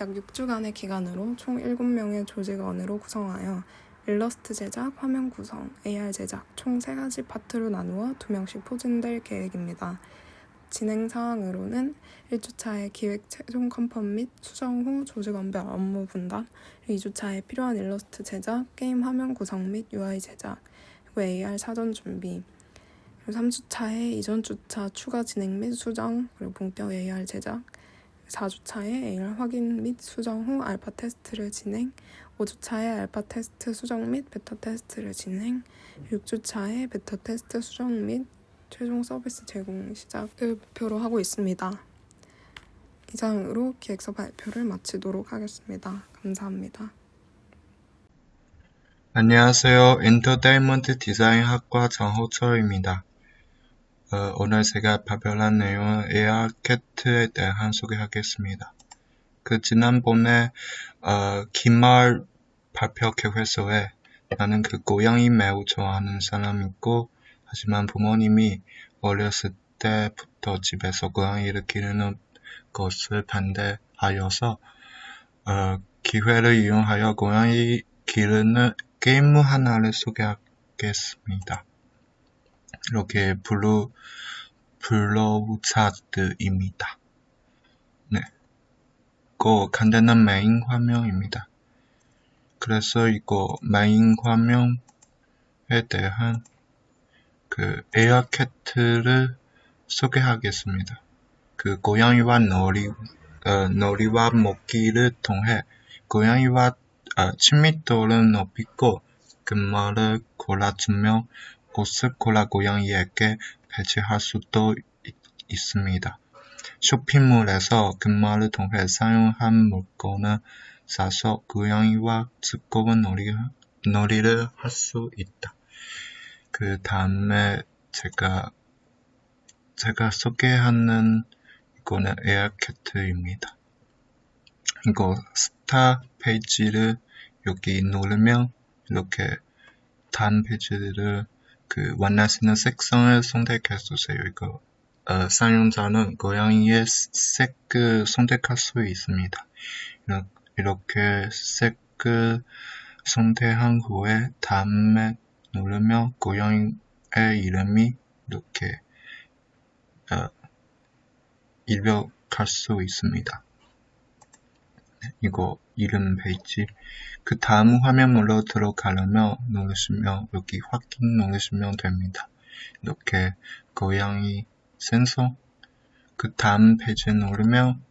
약 6주간의 기간으로 총 7명의 조직원으로 구성하여 일러스트 제작, 화면 구성, AR 제작 총 3가지 파트로 나누어 2명씩 포진될 계획입니다. 진행 사항으로는 1주차에 기획 최종 컨펌 및 수정 후 조직원별 업무 분담, 2주차에 필요한 일러스트 제작, 게임 화면 구성 및 UI 제작, 그리고 AR 사전 준비, 그리고 3주차에 이전 주차 추가 진행 및 수정, 그리고 본격 AR 제작, 4주차에 AR 확인 및 수정 후 알파 테스트를 진행, 5주차에 알파 테스트 수정 및 베타 테스트를 진행, 6주차에 베타 테스트 수정 및 최종 서비스 제공 시작을 목표로 하고 있습니다. 이상으로 기획서 발표를 마치도록 하겠습니다. 감사합니다. 안녕하세요. 엔터테인먼트 디자인학과 정호철입니다. 오늘 제가 발표한 내용은 AR 캣에 대한 소개하겠습니다. 지난번에 기말 발표 계획서에 나는 고양이 매우 좋아하는 사람이고 하지만 부모님이 어렸을 때부터 집에서 고양이를 기르는 것을 반대하여서 기회를 이용하여 고양이 기르는 게임 하나를 소개하겠습니다. 이렇게 블로우차드입니다. 네. 간단한 메인 화면입니다. 그래서 이거 메인 화면에 대한 에어캣을 소개하겠습니다. 고양이와 놀이와 먹기를 통해 고양이와 친밀도를 높이고 금말을 골라주며 옷을 골라 고양이에게 배치할 수도 있습니다. 쇼핑몰에서 금말을 통해 사용한 물건을 사서 고양이와 즐거운 놀이를 할 수 있다. 다음에 제가 소개하는 이거는 에어캣입니다. 이거 스타 페이지를 여기 누르면 이렇게 다음 페이지를 원하시는 색상을 선택해주세요. 이거 사용자는 고양이의 색을 선택할 수 있습니다. 이렇게 색을 선택한 후에 다음에 누르면 고양이의 이름이 이렇게 입력할 수 있습니다. 이거 이름 페이지. 다음 화면으로 들어가려면 여기 확인 누르시면 됩니다. 이렇게 고양이 센서. 다음 페이지 누르면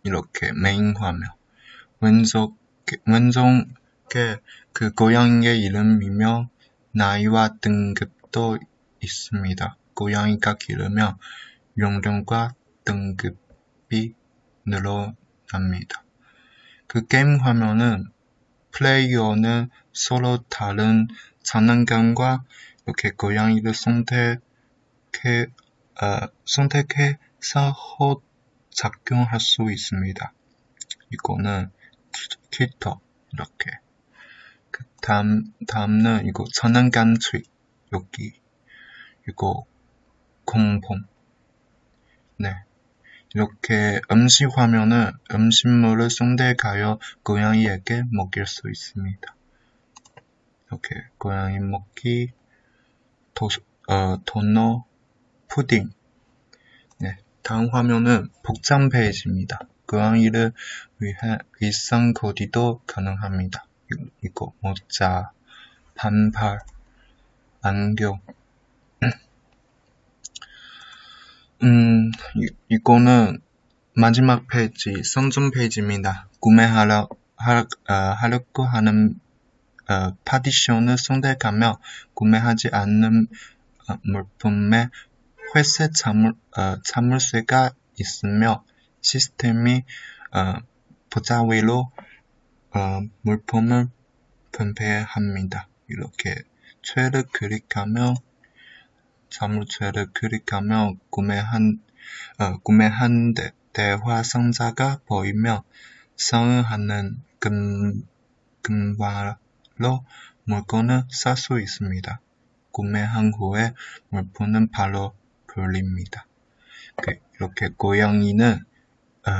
이렇게 메인 화면. 왼쪽에 고양이의 이름이며 나이와 등급도 있습니다. 고양이가 기르면 용량과 등급이 늘어납니다. 게임 화면은 플레이어는 서로 다른 장난감과 이렇게 고양이를 선택해서 작용할 수 있습니다. 이거는 캐릭터 이렇게. 다음은 이거 장난감 트리 여기 이거 공범. 네. 이렇게 음식 화면은 음식물을 선택하여 고양이에게 먹일 수 있습니다. 이렇게 고양이 먹기, 도넛, 푸딩. 네, 다음 화면은 복장 페이지입니다. 고양이를 위해 일상 코디도 가능합니다. 이거 모자, 반팔, 안경. 이거는 마지막 페이지, 선점 페이지입니다. 구매하려고 하는 파티션을 선택하며 구매하지 않는 물품에 회색 자물쇠가 있으며 시스템이 보자 위로 물품을 분배합니다. 이렇게 최를 클릭하며 자물쇠를 클릭하며 구매한 대화 상자가 보이며 상응하는 금발로 물건을 살 수 있습니다. 구매한 후에 물품은 바로 돌립니다. 이렇게 고양이는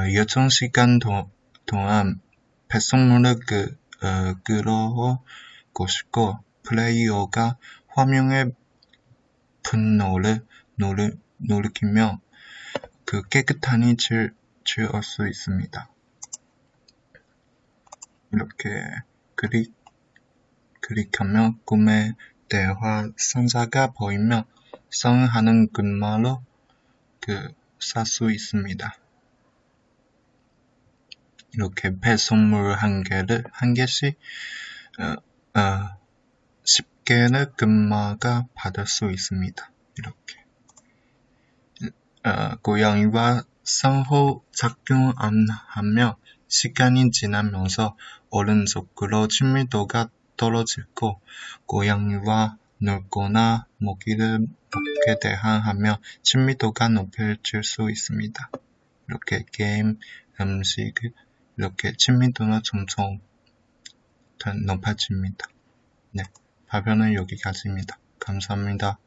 일정 시간 동안 배송물을 끌어올 것이고 플레이어가 화면에 분노를 누르기며 깨끗하니 지울 수 있습니다. 이렇게 클릭하면 구매 대화 상자가 보이며 상응하는 금액으로 살 수 있습니다. 이렇게 배송물 한 개씩 10개를 금마가 받을 수 있습니다. 이렇게 고양이와 상호작용 안 하며 시간이 지나면서 오른쪽으로 친밀도가 떨어지고 고양이와 놀거나 먹이를 먹게 대하며 친밀도가 높아질 수 있습니다. 이렇게 게임, 음식, 이렇게 친밀도는 점점 더 높아집니다. 네, 발표는 여기까지입니다. 감사합니다.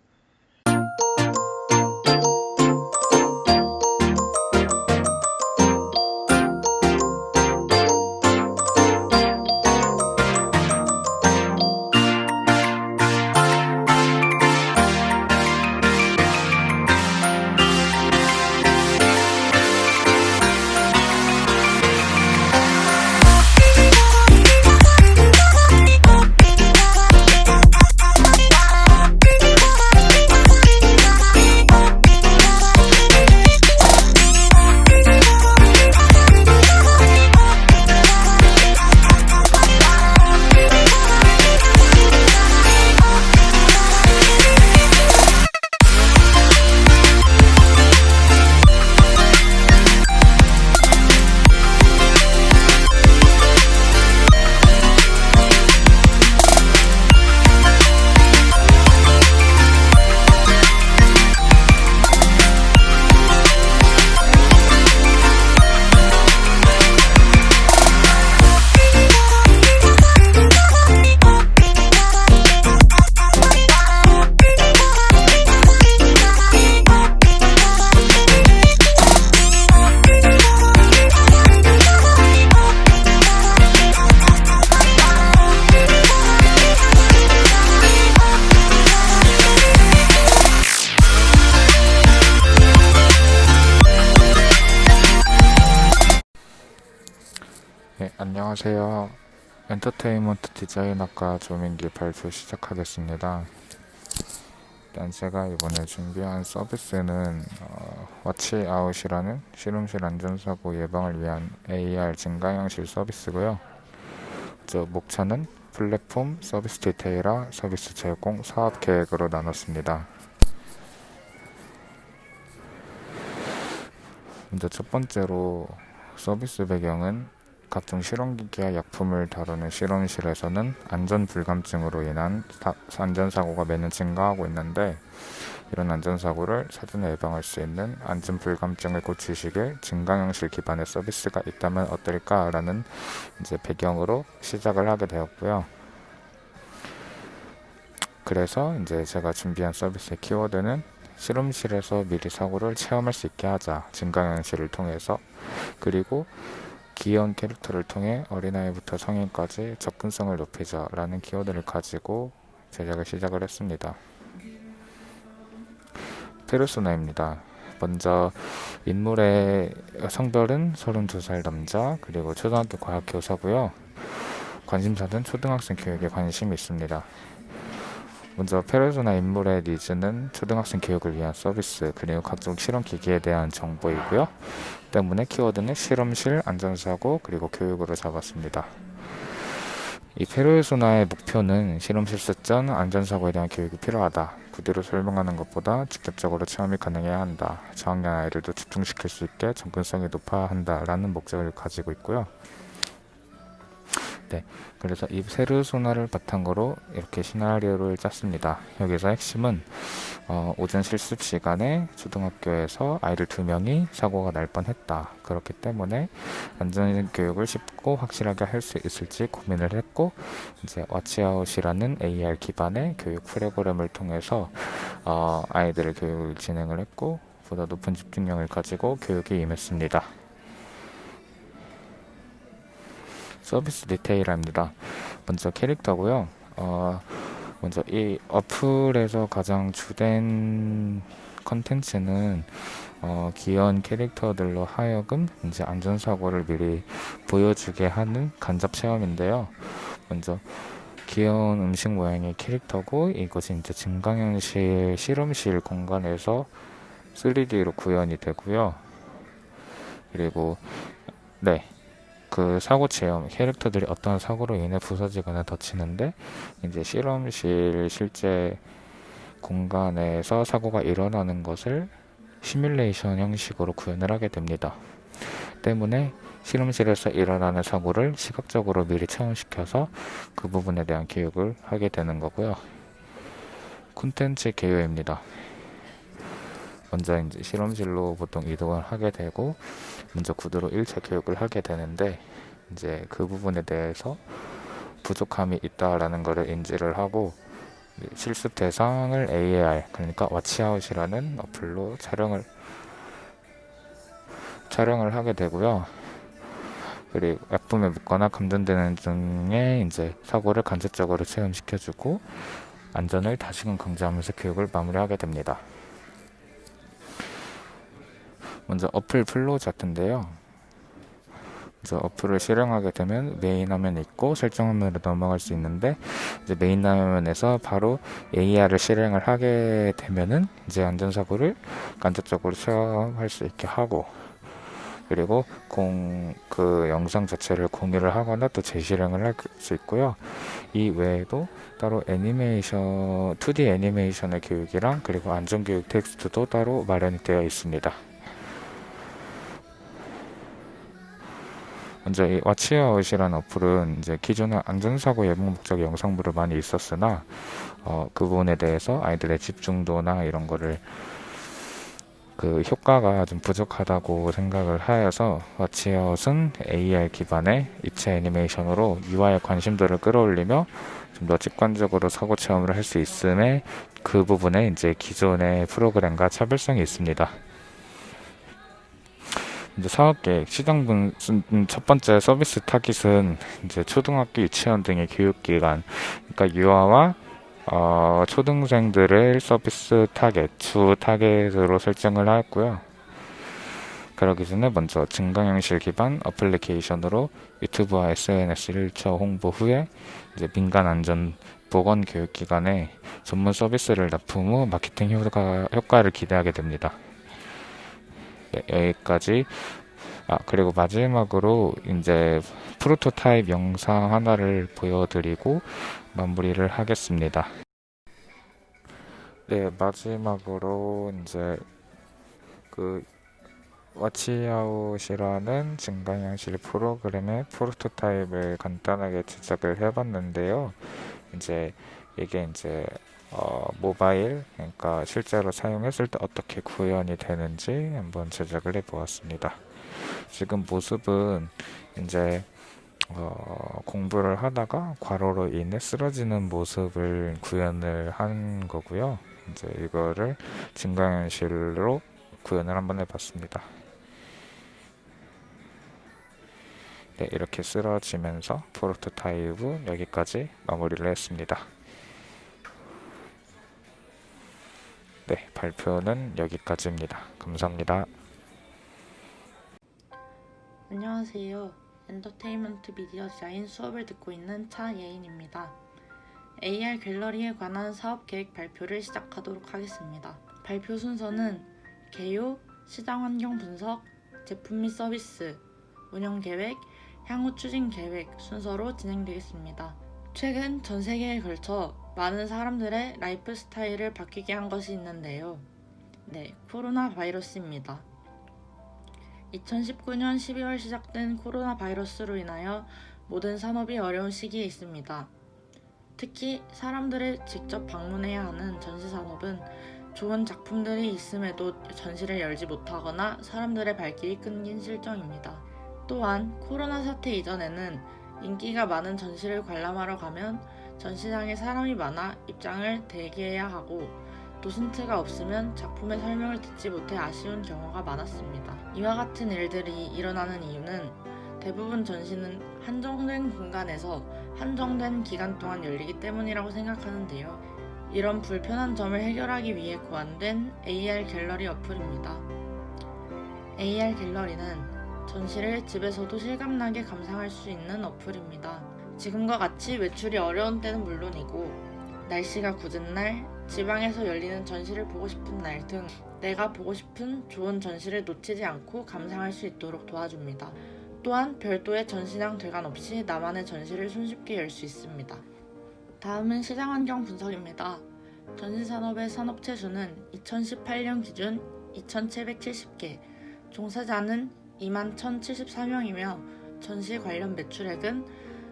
네, 안녕하세요. 엔터테인먼트 디자인학과 조민기 발표 시작하겠습니다. 일단 제가 이번에 준비한 서비스는 와치아웃이라는 실험실 안전사고 예방을 위한 AR 증강현실 서비스고요. 목차는 플랫폼, 서비스 디테일화, 서비스 제공, 사업 계획으로 나눴습니다. 먼저 첫 번째로 서비스 배경은 각종 실험기기와 약품을 다루는 실험실에서는 안전불감증으로 인한 안전사고가 매년 증가하고 있는데, 이런 안전사고를 사전에 예방할 수 있는 안전불감증을 고치시길 증강현실 기반의 서비스가 있다면 어떨까라는 배경으로 시작을 하게 되었고요. 그래서 제가 준비한 서비스의 키워드는 실험실에서 미리 사고를 체험할 수 있게 하자. 증강현실을 통해서. 그리고 귀여운 캐릭터를 통해 어린아이부터 성인까지 접근성을 높이자 라는 키워드를 가지고 제작을 시작을 했습니다. 페르소나입니다. 먼저 인물의 성별은 32살 남자, 그리고 초등학교 과학교사고요. 관심사는 초등학생 교육에 관심이 있습니다. 먼저 페르소나 인물의 니즈는 초등학생 교육을 위한 서비스, 그리고 각종 실험 기기에 대한 정보이고요. 때문에 키워드는 실험실, 안전사고, 그리고 교육으로 잡았습니다. 이 페르소나의 목표는 실험실 습전, 안전사고에 대한 교육이 필요하다. 그대로 설명하는 것보다 직접적으로 체험이 가능해야 한다. 저학년 아이들도 집중시킬 수 있게 접근성이 높아야 한다라는 목적을 가지고 있고요. 네, 그래서 이 페르소나를 바탕으로 이렇게 시나리오를 짰습니다. 여기서 핵심은 오전 실습 시간에 초등학교에서 아이들 2명이 사고가 날 뻔했다. 그렇기 때문에 안전교육을 쉽고 확실하게 할 수 있을지 고민을 했고, 이제 와치아웃이라는 AR 기반의 교육 프로그램을 통해서 아이들의 교육을 진행을 했고, 보다 높은 집중력을 가지고 교육에 임했습니다. 서비스 디테일입니다. 먼저 캐릭터고요. 먼저 이 어플에서 가장 주된 컨텐츠는 귀여운 캐릭터들로 하여금 이제 안전사고를 미리 보여주게 하는 간접 체험인데요. 먼저 귀여운 음식 모양의 캐릭터고, 이것이 이제 증강현실 실험실 공간에서 3D로 구현이 되고요. 그리고 네, 그 사고 체험, 캐릭터들이 어떤 사고로 인해 부서지거나 다치는데, 이제 실험실 실제 공간에서 사고가 일어나는 것을 시뮬레이션 형식으로 구현을 하게 됩니다. 때문에 실험실에서 일어나는 사고를 시각적으로 미리 체험시켜서 그 부분에 대한 교육을 하게 되는 거고요. 콘텐츠 개요입니다. 먼저 이제 실험실로 보통 이동을 하게 되고, 먼저 구두로 1차 교육을 하게 되는데, 이제 그 부분에 대해서 부족함이 있다라는 것을 인지를 하고, 실습 대상을 AR, 그러니까 와치아웃이라는 어플로 촬영을 하게 되고요. 그리고 약품에 묻거나 감전되는 중에 이제 사고를 간접적으로 체험시켜주고, 안전을 다시금 강조하면서 교육을 마무리하게 됩니다. 먼저 어플 플로우 차트인데요. 먼저 어플을 실행하게 되면 메인 화면이 있고 설정 화면으로 넘어갈 수 있는데, 이제 메인 화면에서 바로 AR을 실행을 하게 되면은 이제 안전사고를 간접적으로 체험할 수 있게 하고, 그리고 그 영상 자체를 공유를 하거나 또 재실행을 할 수 있고요. 이 외에도 따로 애니메이션, 2D 애니메이션의 교육이랑 그리고 안전교육 텍스트도 따로 마련이 되어 있습니다. 먼저 이 와치아웃이라는 어플은 이제 기존에 안전사고 예방 목적 영상물을 많이 있었으나 그 부분에 대해서 아이들의 집중도나 이런 거를 그 효과가 좀 부족하다고 생각을 하여서 와치아웃은 AR 기반의 입체 애니메이션으로 유아의 관심도를 끌어올리며 좀 더 직관적으로 사고 체험을 할 수 있음에 그 부분에 이제 기존의 프로그램과 차별성이 있습니다. 이제 사업계획, 시장분 첫 번째 서비스 타깃은 이제 초등학교, 유치원 등의 교육기관, 그러니까 유아와 초등생들을 서비스 타겟, 주 타겟으로 설정을 하였고요. 그러기 전에 먼저 증강현실 기반 어플리케이션으로 유튜브와 SNS를 1차 홍보 후에 이제 민간 안전 보건 교육기관에 전문 서비스를 납품 후 마케팅 효과를 기대하게 됩니다. 네, 여기까지. 그리고 마지막으로 이제 프로토타입 영상 하나를 보여드리고 마무리를 하겠습니다. 네, 마지막으로 이제 그 와치아웃이라는 증강현실 프로그램의 프로토타입을 간단하게 제작을 해봤는데요. 이제 이게 이제 모바일, 그러니까 실제로 사용했을 때 어떻게 구현이 되는지 한번 제작을 해보았습니다. 지금 모습은 이제 공부를 하다가 과로로 인해 쓰러지는 모습을 구현을 한 거고요. 이제 이거를 증강현실로 구현을 한번 해봤습니다. 네, 이렇게 쓰러지면서 프로토타입은 여기까지 마무리를 했습니다. 네, 발표는 여기까지입니다. 감사합니다. 안녕하세요. 엔터테인먼트 미디어 디자인 수업을 듣고 있는 차예인입니다. AR 갤러리에 관한 사업 계획 발표를 시작하도록 하겠습니다. 발표 순서는 개요, 시장 환경 분석, 제품 및 서비스, 운영 계획, 향후 추진 계획 순서로 진행되겠습니다. 최근 전 세계에 걸쳐 많은 사람들의 라이프 스타일을 바뀌게 한 것이 있는데요. 네, 코로나 바이러스입니다. 2019년 12월 시작된 코로나 바이러스로 인하여 모든 산업이 어려운 시기에 있습니다. 특히 사람들을 직접 방문해야 하는 전시 산업은 좋은 작품들이 있음에도 전시를 열지 못하거나 사람들의 발길이 끊긴 실정입니다. 또한 코로나 사태 이전에는 인기가 많은 전시를 관람하러 가면 전시장에 사람이 많아 입장을 대기해야 하고 도슨트가 없으면 작품의 설명을 듣지 못해 아쉬운 경우가 많았습니다. 이와 같은 일들이 일어나는 이유는 대부분 전시는 한정된 공간에서 한정된 기간 동안 열리기 때문이라고 생각하는데요. 이런 불편한 점을 해결하기 위해 고안된 AR 갤러리 어플입니다. AR 갤러리는 전시를 집에서도 실감나게 감상할 수 있는 어플입니다. 지금과 같이 외출이 어려운 때는 물론이고 날씨가 굳은 날, 지방에서 열리는 전시를 보고 싶은 날 등 내가 보고 싶은 좋은 전시를 놓치지 않고 감상할 수 있도록 도와줍니다. 또한 별도의 전시장 대관 없이 나만의 전시를 손쉽게 열 수 있습니다. 다음은 시장 환경 분석입니다. 전시산업의 산업체 수는 2018년 기준 2,770개, 종사자는 21,074명이며 전시 관련 매출액은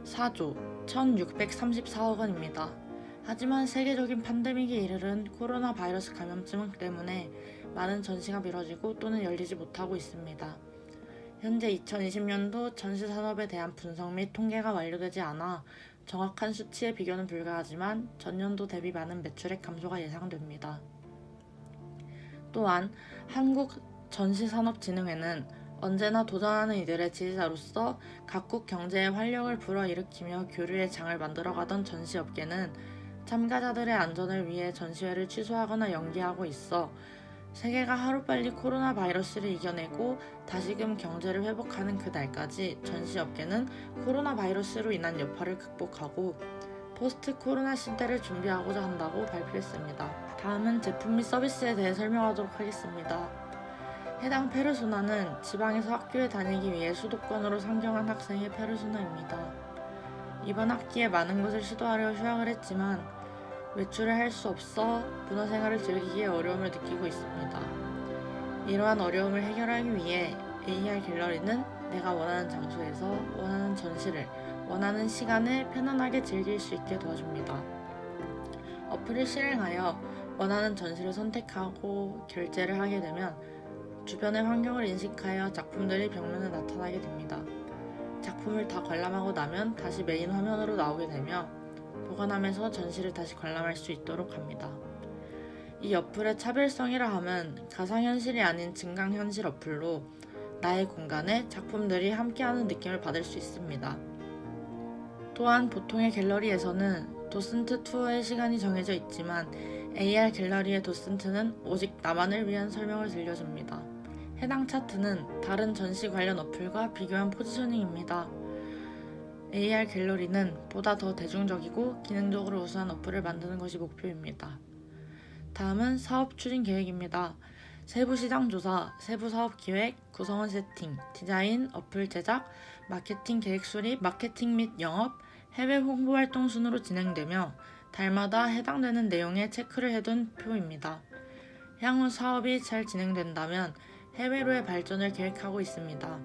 4조 1,634억 원입니다. 하지만 세계적인 팬데믹에 이르른 코로나 바이러스 감염증 때문에 많은 전시가 미뤄지고 또는 열리지 못하고 있습니다. 현재 2020년도 전시 산업에 대한 분석 및 통계가 완료되지 않아 정확한 수치의 비교는 불가하지만 전년도 대비 많은 매출액 감소가 예상됩니다. 또한 한국전시산업진흥회는 언제나 도전하는 이들의 지지자로서 각국 경제에 활력을 불어일으키며 교류의 장을 만들어가던 전시업계는 참가자들의 안전을 위해 전시회를 취소하거나 연기하고 있어 세계가 하루빨리 코로나 바이러스를 이겨내고 다시금 경제를 회복하는 그날까지 전시업계는 코로나 바이러스로 인한 여파를 극복하고 포스트 코로나 시대를 준비하고자 한다고 발표했습니다. 다음은 제품 및 서비스에 대해 설명하도록 하겠습니다. 해당 페르소나는 지방에서 학교에 다니기 위해 수도권으로 상경한 학생의 페르소나입니다. 이번 학기에 많은 것을 시도하려 휴학을 했지만 외출을 할 수 없어 문화생활을 즐기기에 어려움을 느끼고 있습니다. 이러한 어려움을 해결하기 위해 AR 갤러리는 내가 원하는 장소에서 원하는 전시를 원하는 시간에 편안하게 즐길 수 있게 도와줍니다. 어플을 실행하여 원하는 전시를 선택하고 결제를 하게 되면 주변의 환경을 인식하여 작품들이 벽면에 나타나게 됩니다. 작품을 다 관람하고 나면 다시 메인 화면으로 나오게 되며 보관하면서 전시를 다시 관람할 수 있도록 합니다. 이 어플의 차별성이라 함은 가상현실이 아닌 증강현실 어플로 나의 공간에 작품들이 함께하는 느낌을 받을 수 있습니다. 또한 보통의 갤러리에서는 도슨트 투어의 시간이 정해져 있지만 AR 갤러리의 도슨트는 오직 나만을 위한 설명을 들려줍니다. 해당 차트는 다른 전시 관련 어플과 비교한 포지셔닝입니다. AR 갤러리는 보다 더 대중적이고 기능적으로 우수한 어플을 만드는 것이 목표입니다. 다음은 사업 추진 계획입니다. 세부 시장 조사, 세부 사업 기획, 구성원 세팅, 디자인, 어플 제작, 마케팅 계획 수립, 마케팅 및 영업, 해외 홍보 활동 순으로 진행되며 달마다 해당되는 내용에 체크를 해둔 표입니다. 향후 사업이 잘 진행된다면 해외로의 발전을 계획하고 있습니다.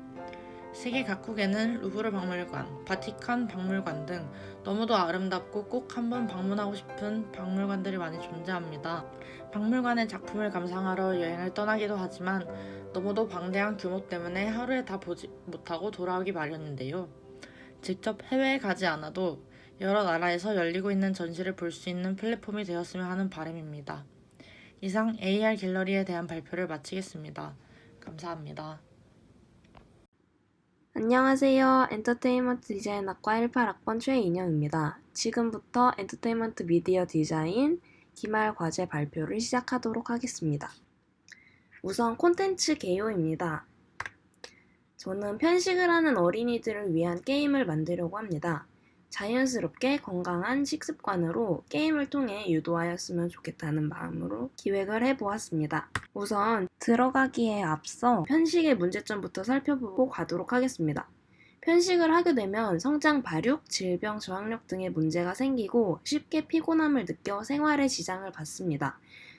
세계 각국에는 루브르 박물관, 바티칸 박물관 등 너무도 아름답고 꼭 한번 방문하고 싶은 박물관들이 많이 존재합니다. 박물관의 작품을 감상하러 여행을 떠나기도 하지만 너무도 방대한 규모 때문에 하루에 다 보지 못하고 돌아오기 마련인데요. 직접 해외에 가지 않아도 여러 나라에서 열리고 있는 전시를 볼 수 있는 플랫폼이 되었으면 하는 바람입니다. 이상 AR 갤러리에 대한 발표를 마치겠습니다. 감사합니다. 안녕하세요. 엔터테인먼트 디자인학과 18학번 최인영입니다. 지금부터 엔터테인먼트 미디어 디자인 기말 과제 발표를 시작하도록 하겠습니다. 우선 콘텐츠 개요입니다. 저는 편식을 하는 어린이들을 위한 게임을 만들려고 합니다. 자연스럽게 건강한 식습관으로 게임을 통해 유도하였으면 좋겠다는 마음으로 기획을 해보았습니다. 우선 들어가기에 앞서 편식의 문제점부터 살펴보고 가도록 하겠습니다. 편식을 하게 되면 성장 발육, 질병 저항력 등의 문제가 생기고 쉽게 피곤함을 느껴 생활에 지장을 받습니다.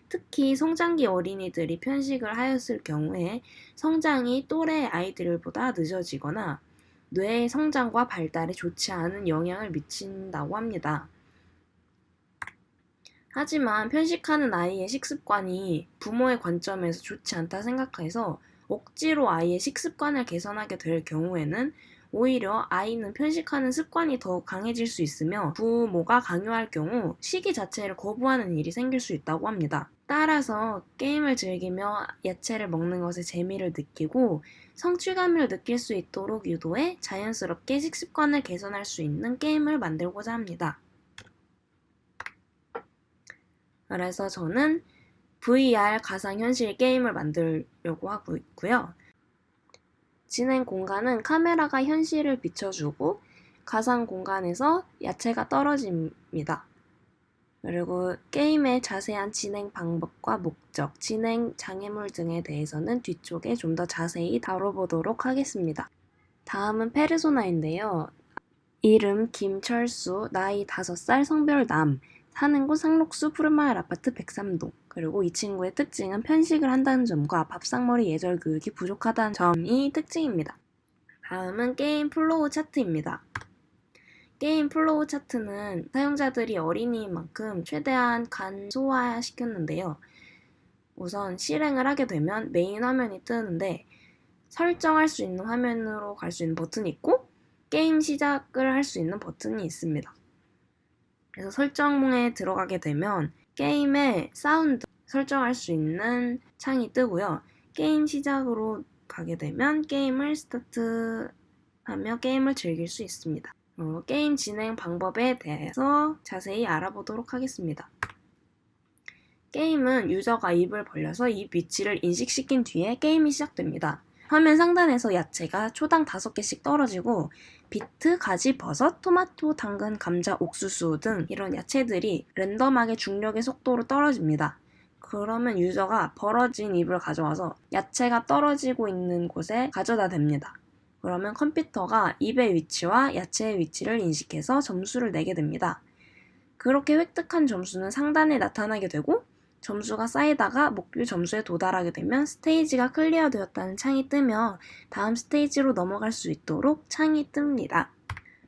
특히 성장기 어린이들이 편식을 하였을 경우에 성장이 또래 아이들보다 늦어지거나 뇌의 성장과 발달에 좋지 않은 영향을 미친다고 합니다. 하지만 편식하는 아이의 식습관이 부모의 관점에서 좋지 않다 생각해서 억지로 아이의 식습관을 개선하게 될 경우에는 오히려 아이는 편식하는 습관이 더 강해질 수 있으며 부모가 강요할 경우 식이 자체를 거부하는 일이 생길 수 있다고 합니다. 따라서 게임을 즐기며 야채를 먹는 것에 재미를 느끼고 성취감을 느낄 수 있도록 유도해 자연스럽게 식습관을 개선할 수 있는 게임을 만들고자 합니다. 그래서 저는 VR 가상현실 게임을 만들려고 하고 있고요. 진행 공간은 카메라가 현실을 비춰주고 가상 공간에서 야채가 떨어집니다. 그리고 게임의 자세한 진행 방법과 목적, 진행 장애물 등에 대해서는 뒤쪽에 좀 더 자세히 다뤄보도록 하겠습니다. 다음은 페르소나인데요. 이름 김철수, 나이 5살, 성별 남, 사는 곳 상록수 푸른마을 아파트 103동. 그리고 이 친구의 특징은 편식을 한다는 점과 밥상머리 예절 교육이 부족하다는 점이 특징입니다. 다음은 게임 플로우 차트입니다. 게임 플로우 차트는 사용자들이 어린이인 만큼 최대한 간소화시켰는데요. 우선 실행을 하게 되면 메인 화면이 뜨는데 설정할 수 있는 화면으로 갈 수 있는 버튼이 있고 게임 시작을 할 수 있는 버튼이 있습니다. 그래서 설정에 들어가게 되면 게임의 사운드 설정할 수 있는 창이 뜨고요. 게임 시작으로 가게 되면 게임을 스타트하며 게임을 즐길 수 있습니다. 게임 진행 방법에 대해서 자세히 알아보도록 하겠습니다. 게임은 유저가 입을 벌려서 입 위치를 인식시킨 뒤에 게임이 시작됩니다. 화면 상단에서 야채가 초당 5개씩 떨어지고 비트, 가지, 버섯, 토마토, 당근, 감자, 옥수수 등 이런 야채들이 랜덤하게 중력의 속도로 떨어집니다. 그러면 유저가 벌어진 잎을 가져와서 야채가 떨어지고 있는 곳에 가져다 댑니다. 그러면 컴퓨터가 잎의 위치와 야채의 위치를 인식해서 점수를 내게 됩니다. 그렇게 획득한 점수는 상단에 나타나게 되고 점수가 쌓이다가 목표 점수에 도달하게 되면 스테이지가 클리어되었다는 창이 뜨며 다음 스테이지로 넘어갈 수 있도록 창이 뜹니다.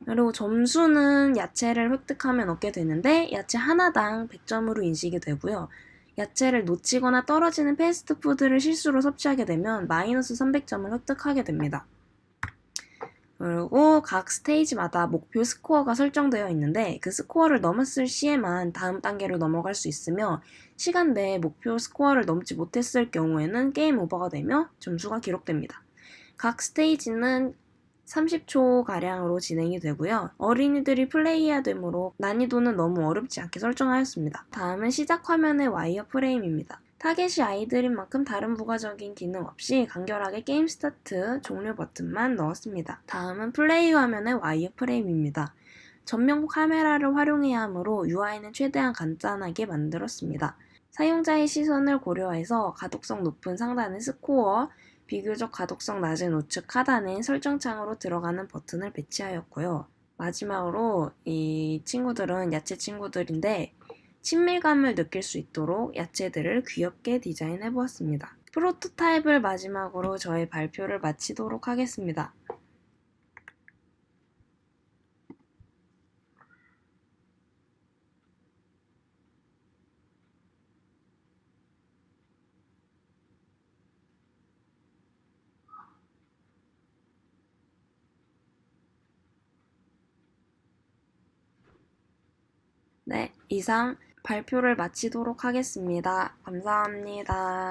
그리고 점수는 야채를 획득하면 얻게 되는데 야채 하나당 100점으로 인식이 되고요. 야채를 놓치거나 떨어지는 패스트푸드를 실수로 섭취하게 되면 마이너스 300점을 획득하게 됩니다. 그리고 각 스테이지마다 목표 스코어가 설정되어 있는데 그 스코어를 넘었을 시에만 다음 단계로 넘어갈 수 있으며 시간 내에 목표 스코어를 넘지 못했을 경우에는 게임 오버가 되며 점수가 기록됩니다. 각 스테이지는 30초가량으로 진행이 되고요. 어린이들이 플레이해야 되므로 난이도는 너무 어렵지 않게 설정하였습니다. 다음은 시작 화면의 와이어 프레임입니다. 타겟이 아이들인 만큼 다른 부가적인 기능 없이 간결하게 게임 스타트 종료 버튼만 넣었습니다. 다음은 플레이 화면의 와이어 프레임입니다. 전면 카메라를 활용해야 하므로 UI는 최대한 간단하게 만들었습니다. 사용자의 시선을 고려해서 가독성 높은 상단의 스코어, 비교적 가독성 낮은 우측 하단에 설정창으로 들어가는 버튼을 배치하였고요. 마지막으로 이 친구들은 야채 친구들인데 친밀감을 느낄 수 있도록 야채들을 귀엽게 디자인해 보았습니다. 프로토타입을 마지막으로 저의 발표를 마치도록 하겠습니다. 네, 이상 발표를 마치도록 하겠습니다. 감사합니다.